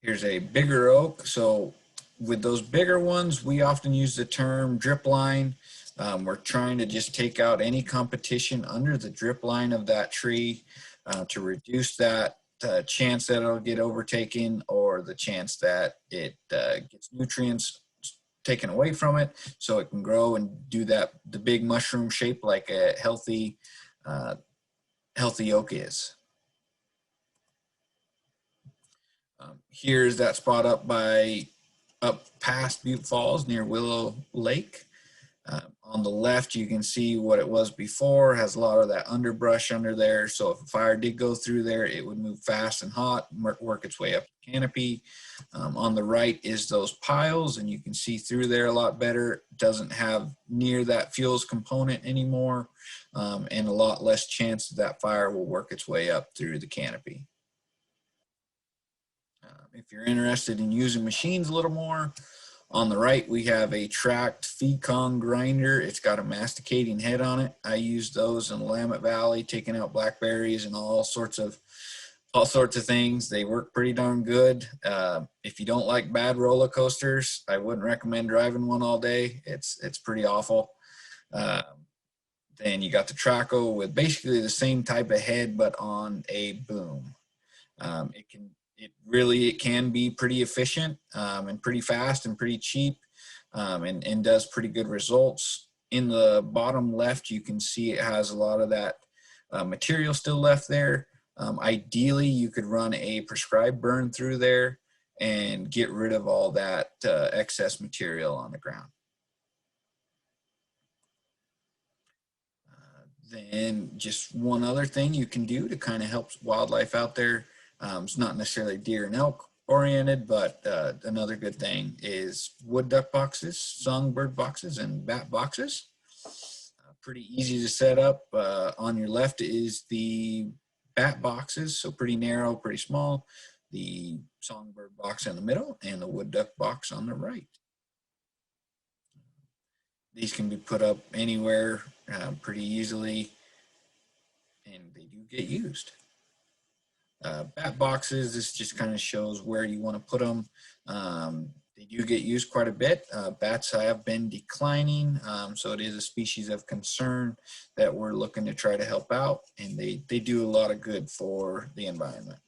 Here's a bigger oak. So with those bigger ones, we often use the term drip line. We're trying to just take out any competition under the drip line of that tree to reduce that chance that it'll get overtaken or the chance that it gets nutrients taken away from it, so it can grow and do the big mushroom shape like a healthy oak is. Here's that spot up past Butte Falls near Willow Lake. On the left, you can see what it was before. It has a lot of that underbrush under there. So if a fire did go through there, it would move fast and hot, work its way up the canopy. On the right is those piles, and you can see through there a lot better. It doesn't have near that fuels component anymore, and a lot less chance that fire will work its way up through the canopy. If you're interested in using machines a little more, on the right, we have a tracked Fecon grinder. It's got a masticating head on it. I use those in Willamette Valley, taking out blackberries and all sorts of things. They work pretty darn good. If you don't like bad roller coasters, I wouldn't recommend driving one all day. It's pretty awful. Then you got the Traco with basically the same type of head, but on a boom. It can be pretty efficient and pretty fast and pretty cheap, and does pretty good results. In the bottom left, you can see it has a lot of that material still left there. Ideally, you could run a prescribed burn through there and get rid of all that excess material on the ground. Then just one other thing you can do to kind of help wildlife out there. It's not necessarily deer and elk oriented, but another good thing is wood duck boxes, songbird boxes, and bat boxes. Pretty easy to set up. On your left is the bat boxes, so pretty narrow, pretty small. The songbird box in the middle and the wood duck box on the right. These can be put up anywhere pretty easily, and they do get used. Bat boxes, this just kind of shows where you want to put them. They do get used quite a bit. Bats have been declining, so it is a species of concern that we're looking to try to help out, and they do a lot of good for the environment.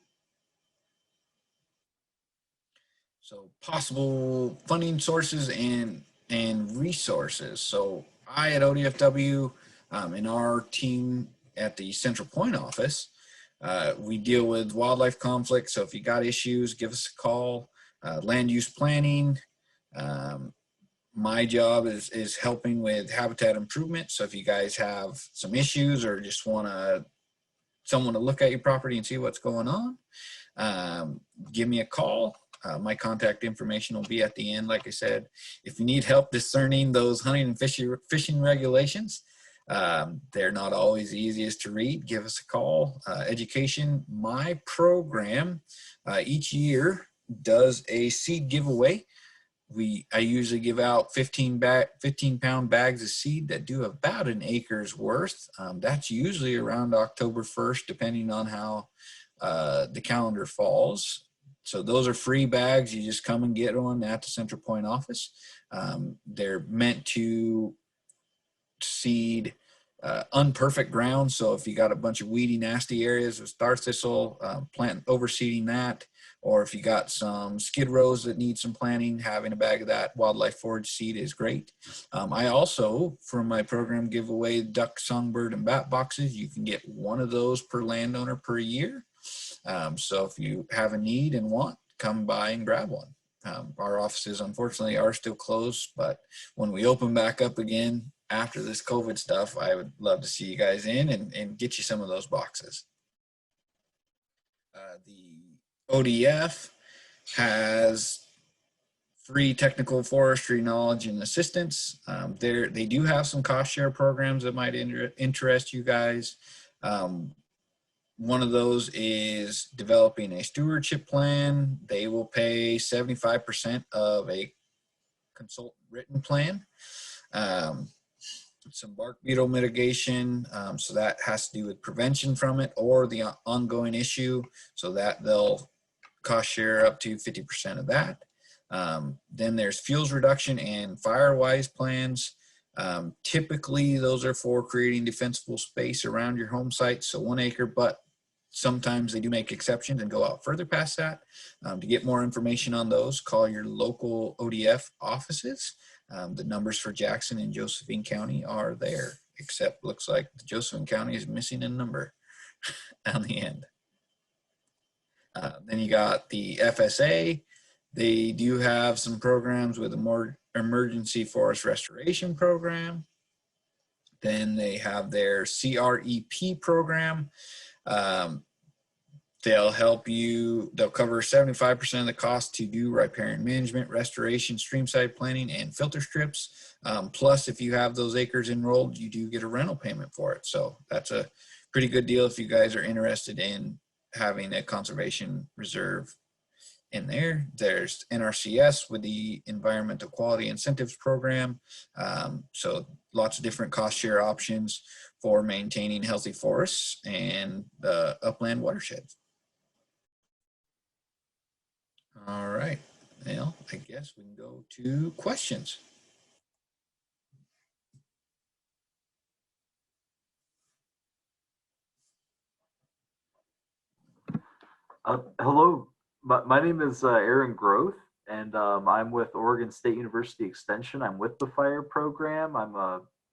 So possible funding sources and resources. So I at ODFW and our team at the Central Point office, we deal with wildlife conflict. So if you got issues, give us a call. Land use planning. My job is helping with habitat improvement. So if you guys have some issues or just want someone to look at your property and see what's going on, give me a call. My contact information will be at the end. Like I said, if you need help discerning those hunting and fishing regulations, they're not always the easiest to read, give us a call. Education, my program each year does a seed giveaway. I usually give out 15-pound bags of seed that do about an acre's worth. That's usually around October 1st, depending on how the calendar falls. So those are free bags. You just come and get one at the Central Point office. They're meant to seed unperfect ground. So if you got a bunch of weedy, nasty areas with star thistle, plant overseeding that. Or if you got some skid rows that need some planting, having a bag of that wildlife forage seed is great. I also, from my program, give away duck, songbird, and bat boxes. You can get one of those per landowner per year. So if you have a need and want, come by and grab one. Our offices, unfortunately, are still closed, but when we open back up again after this COVID stuff, I would love to see you guys in and get you some of those boxes. The ODF has free technical forestry knowledge and assistance. They do have some cost share programs that might interest you guys. One of those is developing a stewardship plan. They will pay 75% of a consultant written plan. Some bark beetle mitigation, so that has to do with prevention from it or the ongoing issue, so that they'll cost share up to 50% of that. Then there's fuels reduction and firewise plans. Typically those are for creating defensible space around your home site, so 1 acre, but sometimes they do make exceptions and go out further past that. To get more information on those, call your local ODF offices. The numbers for Jackson and Josephine County are there, except looks like the Josephine County is missing a number on the end. Then you got the FSA. They do have some programs with a more emergency forest restoration program. Then they have their CREP program. They'll help you, they'll cover 75% of the cost to do riparian management, restoration, streamside planning, and filter strips. Plus, if you have those acres enrolled, you do get a rental payment for it. So that's a pretty good deal if you guys are interested in having a conservation reserve in there. There's NRCS with the Environmental Quality Incentives Program. So lots of different cost share options for maintaining healthy forests and upland watersheds. All right, now I guess we can go to questions. Hello, my name is Aaron Groth, and I'm with Oregon State University Extension. I'm with the fire program. I'm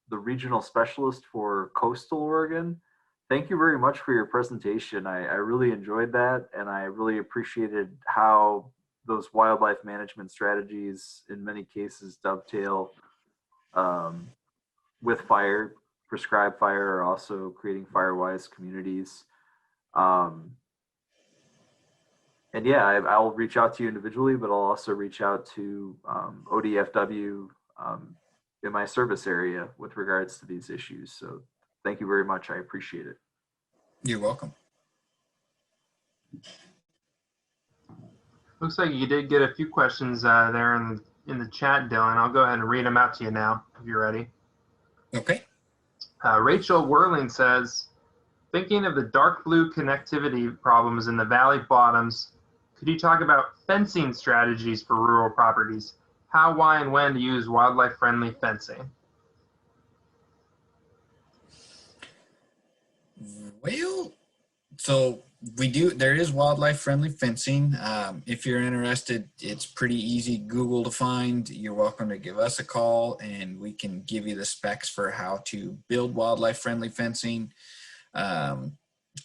the regional specialist for coastal Oregon. Thank you very much for your presentation. I really enjoyed that, and I really appreciated how those wildlife management strategies in many cases dovetail with fire. Prescribed fire are also creating fire-wise communities. And yeah, I'll reach out to you individually, but I'll also reach out to ODFW in my service area with regards to these issues. So thank you very much. I appreciate it. You're welcome. Looks like you did get a few questions there in the chat, Dylan. I'll go ahead and read them out to you now if you're ready. Okay. Rachel Whirling says, thinking of the dark blue connectivity problems in the valley bottoms, could you talk about fencing strategies for rural properties? How, why, and when to use wildlife-friendly fencing? Well, so there is wildlife-friendly fencing. If you're interested, it's pretty easy Google to find. You're welcome to give us a call and we can give you the specs for how to build wildlife-friendly fencing.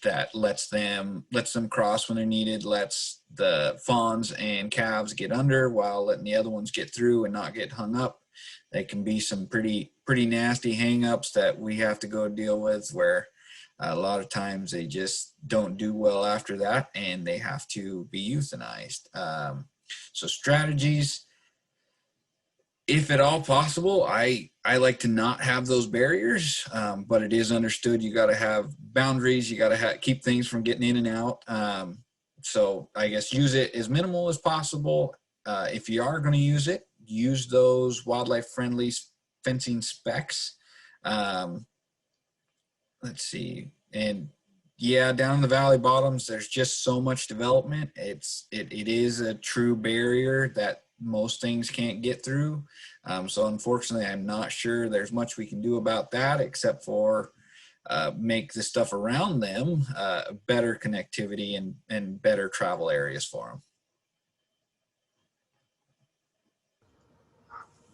That lets them cross when they're needed, lets the fawns and calves get under while letting the other ones get through and not get hung up. They can be some pretty nasty hang-ups that we have to go deal with, where a lot of times they just don't do well after that and they have to be euthanized. So strategies, if at all possible, I like to not have those barriers, but it is understood you got to have boundaries. You got to keep things from getting in and out. So I guess use it as minimal as possible. If you are going to use it, use those wildlife-friendly fencing specs. Let's see. And yeah, down in the valley bottoms, there's just so much development. It is a true barrier that most things can't get through. So unfortunately, I'm not sure there's much we can do about that except for make the stuff around them better connectivity and better travel areas for them.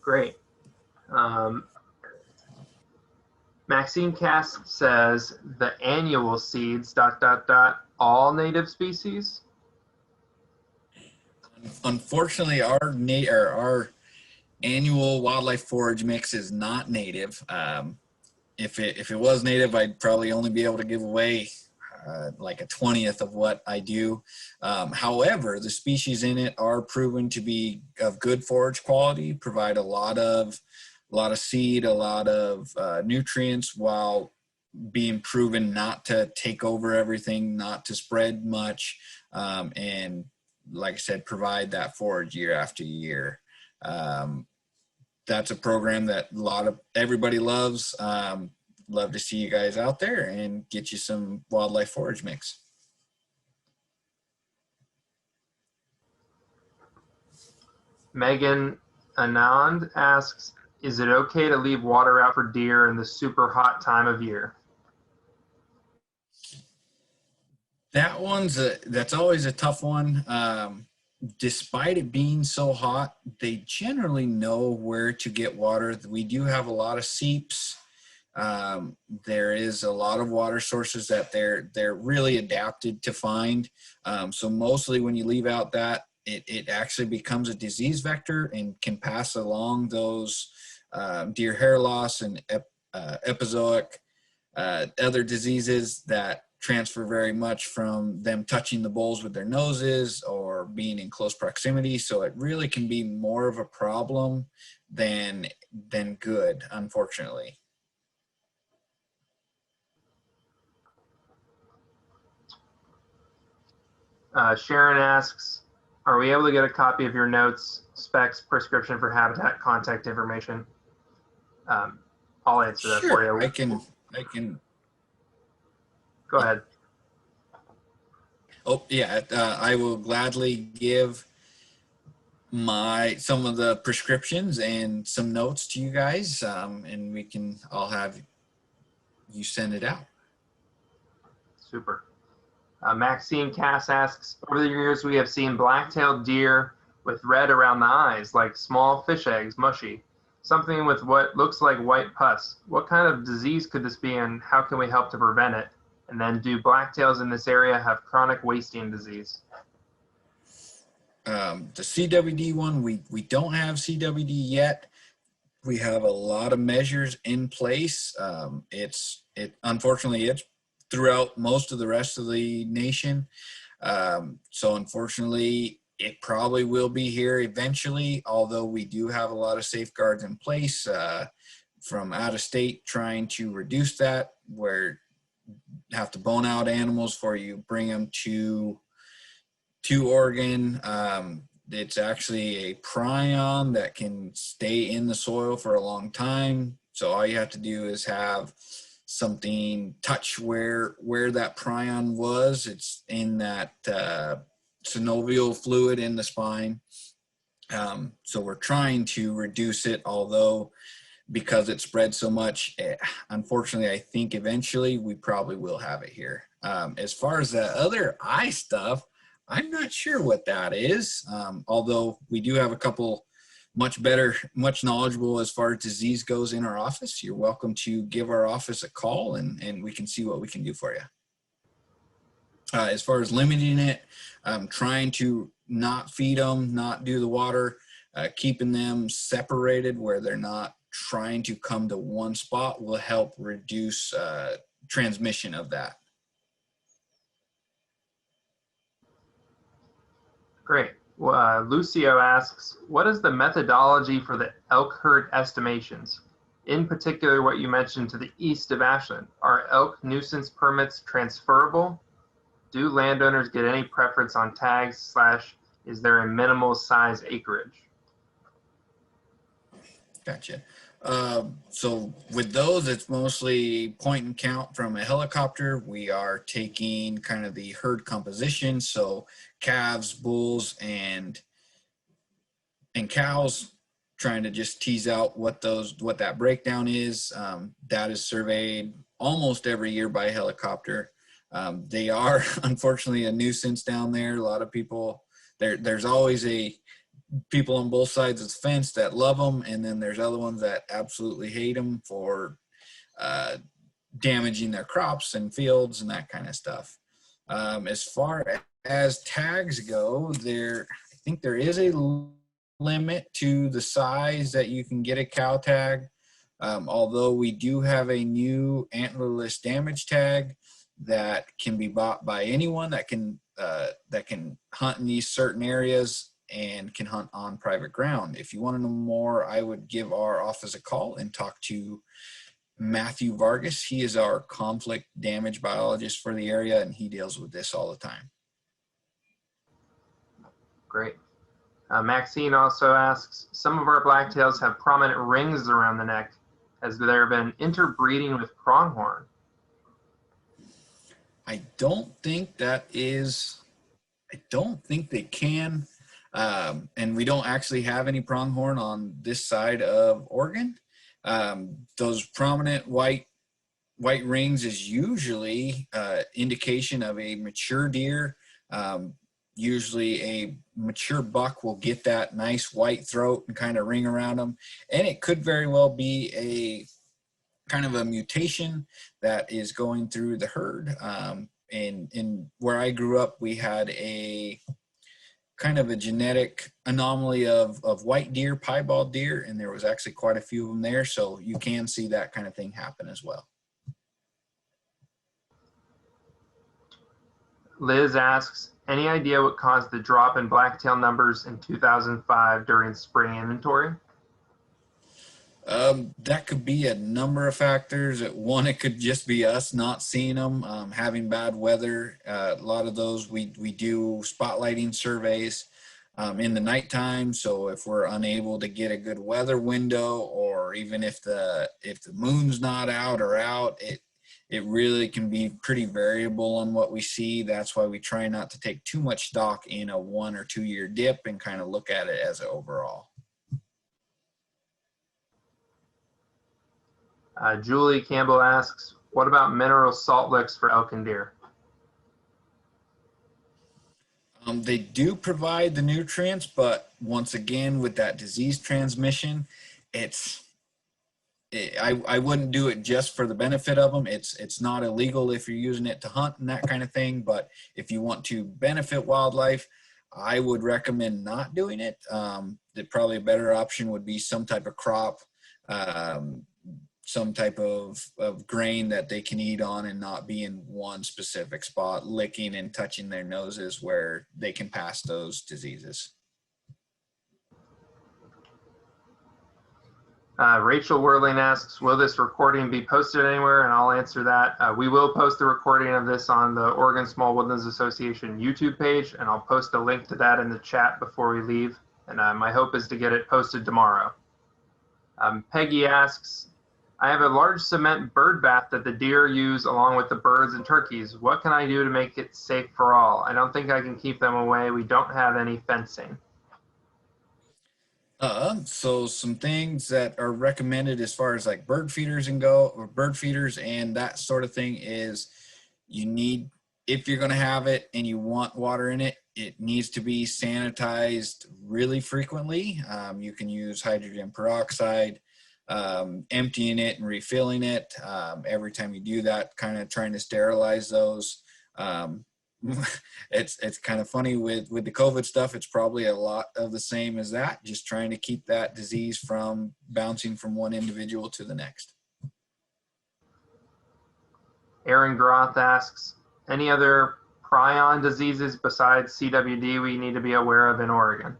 Great. Maxine Cass says the annual seeds ... all native species. Unfortunately, our annual wildlife forage mix is not native. If it was native, I'd probably only be able to give away like a 20th of what I do. However, the species in it are proven to be of good forage quality, provide a lot of seed, a lot of nutrients, while being proven not to take over everything, not to spread much, and like I said, provide that forage year after year. That's a program that everybody loves. Love to see you guys out there and get you some wildlife forage mix. Megan Anand asks, is it okay to leave water out for deer in the super hot time of year? That's always a tough one. Despite it being so hot, they generally know where to get water. We do have a lot of seeps. There is a lot of water sources that they're really adapted to find. So mostly when you leave out that, it actually becomes a disease vector and can pass along those deer hair loss and epizootic other diseases that transfer very much from them touching the bowls with their noses or being in close proximity. So it really can be more of a problem than good, unfortunately. Sharon asks, are we able to get a copy of your notes, specs, prescription for habitat, contact information? I'll answer that for you. I can. Go ahead. Oh yeah, I will gladly give some of the prescriptions and some notes to you guys, and I'll have you send it out. Super. Maxine Cass asks, over the years we have seen black-tailed deer with red around the eyes, like small fish eggs, mushy, something with what looks like white pus. What kind of disease could this be, and how can we help to prevent it? And then, do blacktails in this area have chronic wasting disease? The CWD one, we don't have CWD yet. We have a lot of measures in place. Unfortunately, it's throughout most of the rest of the nation. So unfortunately, it probably will be here eventually, although we do have a lot of safeguards in place from out of state trying to reduce that, where you have to bone out animals before you bring them to Oregon. It's actually a prion that can stay in the soil for a long time. So all you have to do is have something touch where that prion was. It's in that synovial fluid in the spine. So we're trying to reduce it, although because it spread so much, unfortunately, I think eventually we probably will have it here. As far as the other eye stuff, I'm not sure what that is, although we do have a couple much knowledgeable as far as disease goes in our office. You're welcome to give our office a call and we can see what we can do for you. As far as limiting it, trying to not feed them, not do the water, keeping them separated where they're not trying to come to one spot will help reduce transmission of that. Great. Well, Lucio asks, what is the methodology for the elk herd estimations? In particular, what you mentioned to the east of Ashland. Are elk nuisance permits transferable? Do landowners get any preference on tags / is there a minimal size acreage? Gotcha. So with those, it's mostly point and count from a helicopter. We are taking kind of the herd composition, so calves, bulls, and cows, trying to just tease out what that breakdown is. That is surveyed almost every year by helicopter. They are unfortunately a nuisance down there. A lot of people, there's always people on both sides of the fence that love them, and then there's other ones that absolutely hate them for damaging their crops and fields and that kind of stuff. As far as tags go, I think there is a limit to the size that you can get a cow tag, although we do have a new antlerless damage tag that can be bought by anyone that can hunt in these certain areas and can hunt on private ground. If you want to know more, I would give our office a call and talk to Matthew Vargas. He is our conflict damage biologist for the area, and he deals with this all the time. Great. Maxine also asks, some of our blacktails have prominent rings around the neck. Has there been interbreeding with pronghorn? I don't think they can. And we don't actually have any pronghorn on this side of Oregon. Those prominent white rings is usually indication of a mature deer. Usually a mature buck will get that nice white throat and kind of ring around them. And it could very well be a kind of a mutation that is going through the herd. In where I grew up, we had a kind of a genetic anomaly of white deer, piebald deer, and there was actually quite a few of them there. So you can see that kind of thing happen as well. Liz asks, any idea what caused the drop in blacktail numbers in 2005 during spring inventory? That could be a number of factors. One, it could just be us not seeing them, having bad weather. A lot of those we do spotlighting surveys in the nighttime. So if we're unable to get a good weather window, or even if the moon's not out or out, it really can be pretty variable on what we see. That's why we try not to take too much stock in a 1 or 2 year dip and kind of look at it as an overall. Julie Campbell asks, what about mineral salt licks for elk and deer? They do provide the nutrients, but once again, with that disease transmission, I wouldn't do it just for the benefit of them. It's not illegal if you're using it to hunt and that kind of thing, but if you want to benefit wildlife, I would recommend not doing it. Probably a better option would be some type of crop, some type of grain that they can eat on and not be in one specific spot, licking and touching their noses where they can pass those diseases. Rachel Worling asks, will this recording be posted anywhere? And I'll answer that. We will post the recording of this on the Oregon Small Woodlands Association YouTube page, and I'll post a link to that in the chat before we leave. And my hope is to get it posted tomorrow. Peggy asks, I have a large cement bird bath that the deer use along with the birds and turkeys. What can I do to make it safe for all? I don't think I can keep them away. We don't have any fencing. So some things that are recommended as far as like bird feeders and that sort of thing is you need, if you're going to have it and you want water in it, it needs to be sanitized really frequently. You can use hydrogen peroxide, emptying it and refilling it. Every time you do that, kind of trying to sterilize those. It's kind of funny with the COVID stuff. It's probably a lot of the same as that, just trying to keep that disease from bouncing from one individual to the next. Aaron Groth asks, any other prion diseases besides CWD we need to be aware of in Oregon?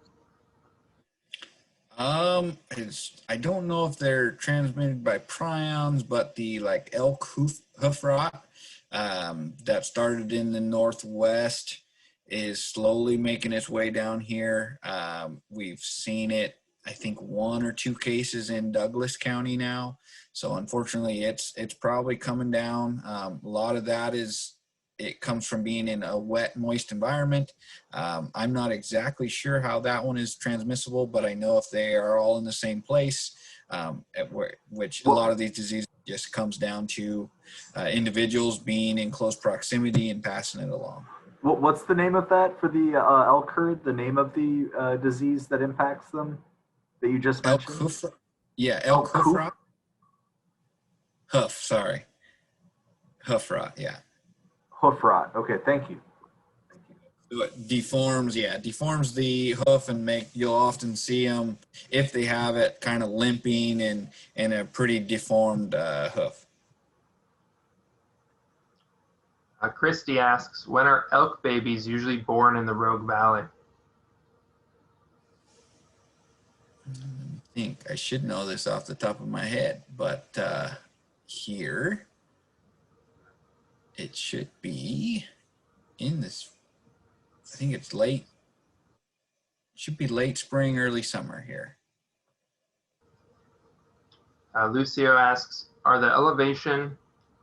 I don't know if they're transmitted by prions, but the like elk hoof rot that started in the Northwest is slowly making its way down here. We've seen it, I think 1 or 2 cases in Douglas County now. So unfortunately it's probably coming down. A lot of that it comes from being in a wet, moist environment. I'm not exactly sure how that one is transmissible, but I know if they are all in the same place, which a lot of these diseases just comes down to individuals being in close proximity and passing it along. What's the name of that for the elk herd? The name of the disease that impacts them that you just mentioned? Elk hoof, yeah, elk hoof rot. Hoof rot, yeah. Hoof rot. Okay, thank you. It deforms the hoof, and you'll often see them, if they have it, kind of limping and a pretty deformed hoof. Christy asks, when are elk babies usually born in the Rogue Valley? I think I should know this off the top of my head, but here it should be in this, I think it's should be late spring, early summer here. Lucio asks, are the elevation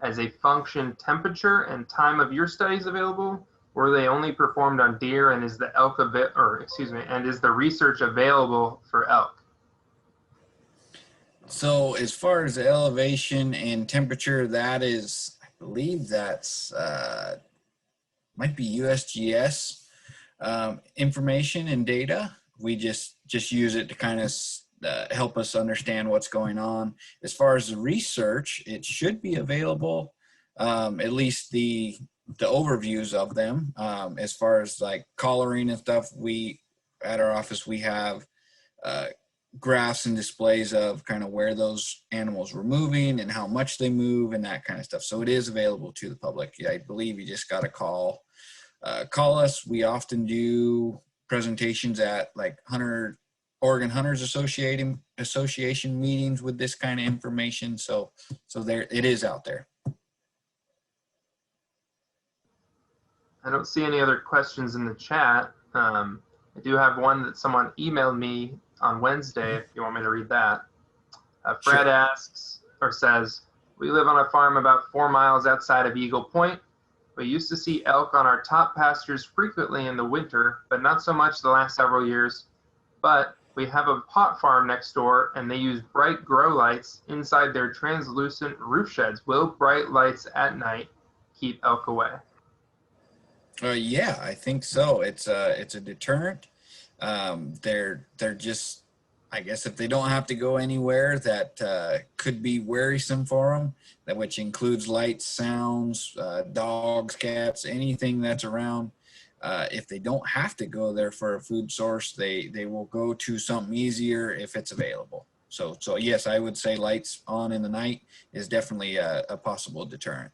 as a function temperature and time of year studies available? Or are they only performed on deer, and is the is the research available for elk? So as far as the elevation and temperature, that is, I believe that's might be USGS information and data. We just use it to kind of help us understand what's going on. As far as the research, it should be available, at least the overviews of them. As far as like collaring and stuff, at our office we have graphs and displays of kind of where those animals were moving and how much they move and that kind of stuff. So it is available to the public. I believe you just got to call us. We often do presentations at like Oregon Hunters Association meetings with this kind of information. So there it is out there. I don't see any other questions in the chat. I do have one that someone emailed me on Wednesday, if you want me to read that. Fred asks or says, we live on a farm about 4 miles outside of Eagle Point. We used to see elk on our top pastures frequently in the winter, but not so much the last several years. But we have a pot farm next door, and they use bright grow lights inside their translucent roof sheds. Will bright lights at night keep elk away? Yeah, I think so. It's a deterrent. They're just, I guess, if they don't have to go anywhere that could be worrisome for them, which includes lights, sounds, dogs, cats, anything that's around. if they don't have to go there for a food source, they will go to something easier if it's available. So yes, I would say lights on in the night is definitely a possible deterrent.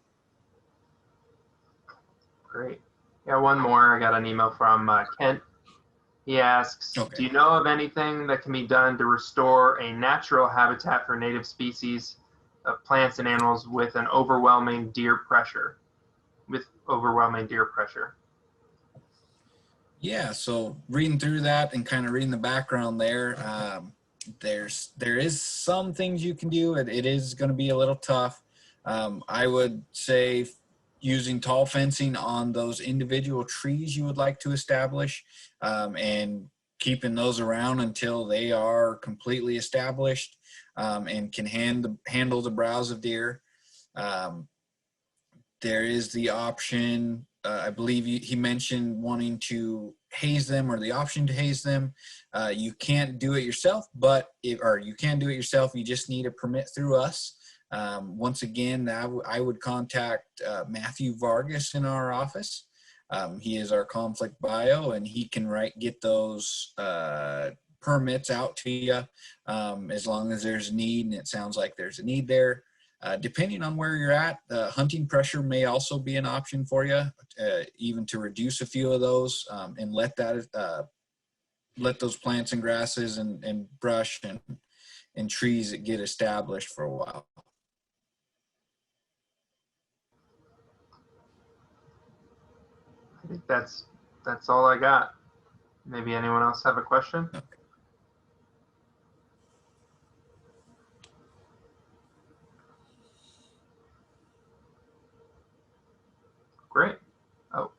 Great. Yeah, one more. I got an email from Kent. He asks, Okay. do you know of anything that can be done to restore a natural habitat for native species of plants and animals with overwhelming deer pressure? Yeah, so reading through that and kind of reading the background there, there is some things you can do. It is going to be a little tough. I would say using tall fencing on those individual trees you would like to establish, and keeping those around until they are completely established, and can handle the browse of deer. There is the option, I believe he mentioned wanting to haze them, or the option to haze them. You can't do it yourself, you can do it yourself. You just need a permit through us. Once again, I would contact Matthew Vargas in our office. He is our conflict bio, and he can get those permits out to you, as long as there's a need, and it sounds like there's a need there. Depending on where you're at, hunting pressure may also be an option for you, even to reduce a few of those, and let those plants and grasses and brush and trees that get established for a while. I think that's all I got. Maybe anyone else have a question? Okay. Great. Oh,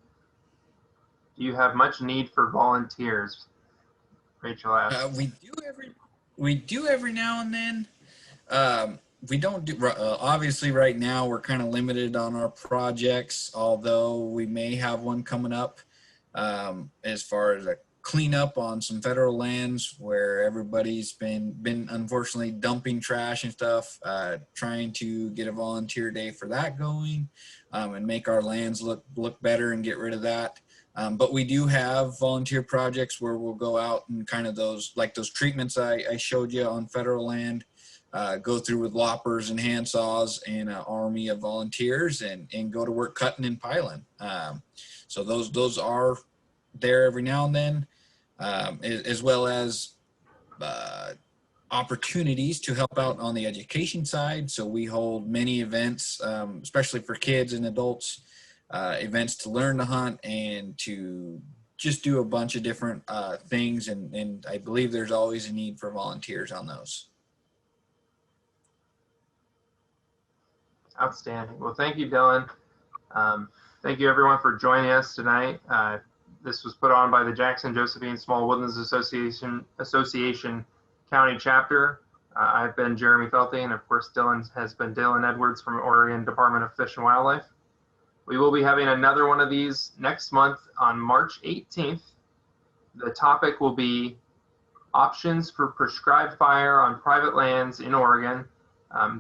do you have much need for volunteers? Rachel asks. We do every now and then. We don't do, obviously right now we're kind of limited on our projects, although we may have one coming up, as far as a cleanup on some federal lands where everybody's been unfortunately dumping trash and stuff, trying to get a volunteer day for that going, and make our lands look better and get rid of that. But we do have volunteer projects where we'll go out and kind of those treatments I showed you on federal land, go through with loppers and hand saws and an army of volunteers and go to work cutting and piling. So those are there every now and then, as well as opportunities to help out on the education side. So we hold many events, especially for kids and adults, events to learn to hunt and to just do a bunch of different things. And I believe there's always a need for volunteers on those. Outstanding. Well, thank you, Dylan. Thank you, everyone, for joining us tonight. This was put on by the Jackson Josephine Small Woodlands Association County Chapter. I've been Jeremy Felty, and of course, Dylan has been Dylan Edwards from Oregon Department of Fish and Wildlife. We will be having another one of these next month on March 18th. The topic will be options for prescribed fire on private lands in Oregon.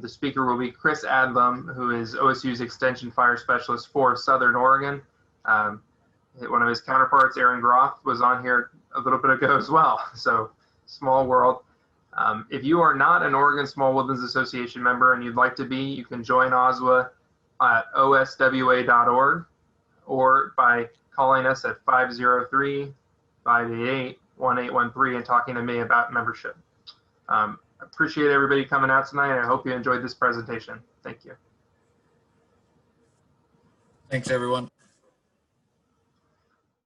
The speaker will be Chris Adlam, who is OSU's Extension Fire Specialist for Southern Oregon. One of his counterparts, Aaron Groth, was on here a little bit ago as well. So small world. If you are not an Oregon Small Woodlands Association member and you'd like to be, you can join OSWA at oswa.org or by calling us at 503-588-1813 and talking to me about membership. Appreciate everybody coming out tonight. I hope you enjoyed this presentation. Thank you. Thanks, everyone.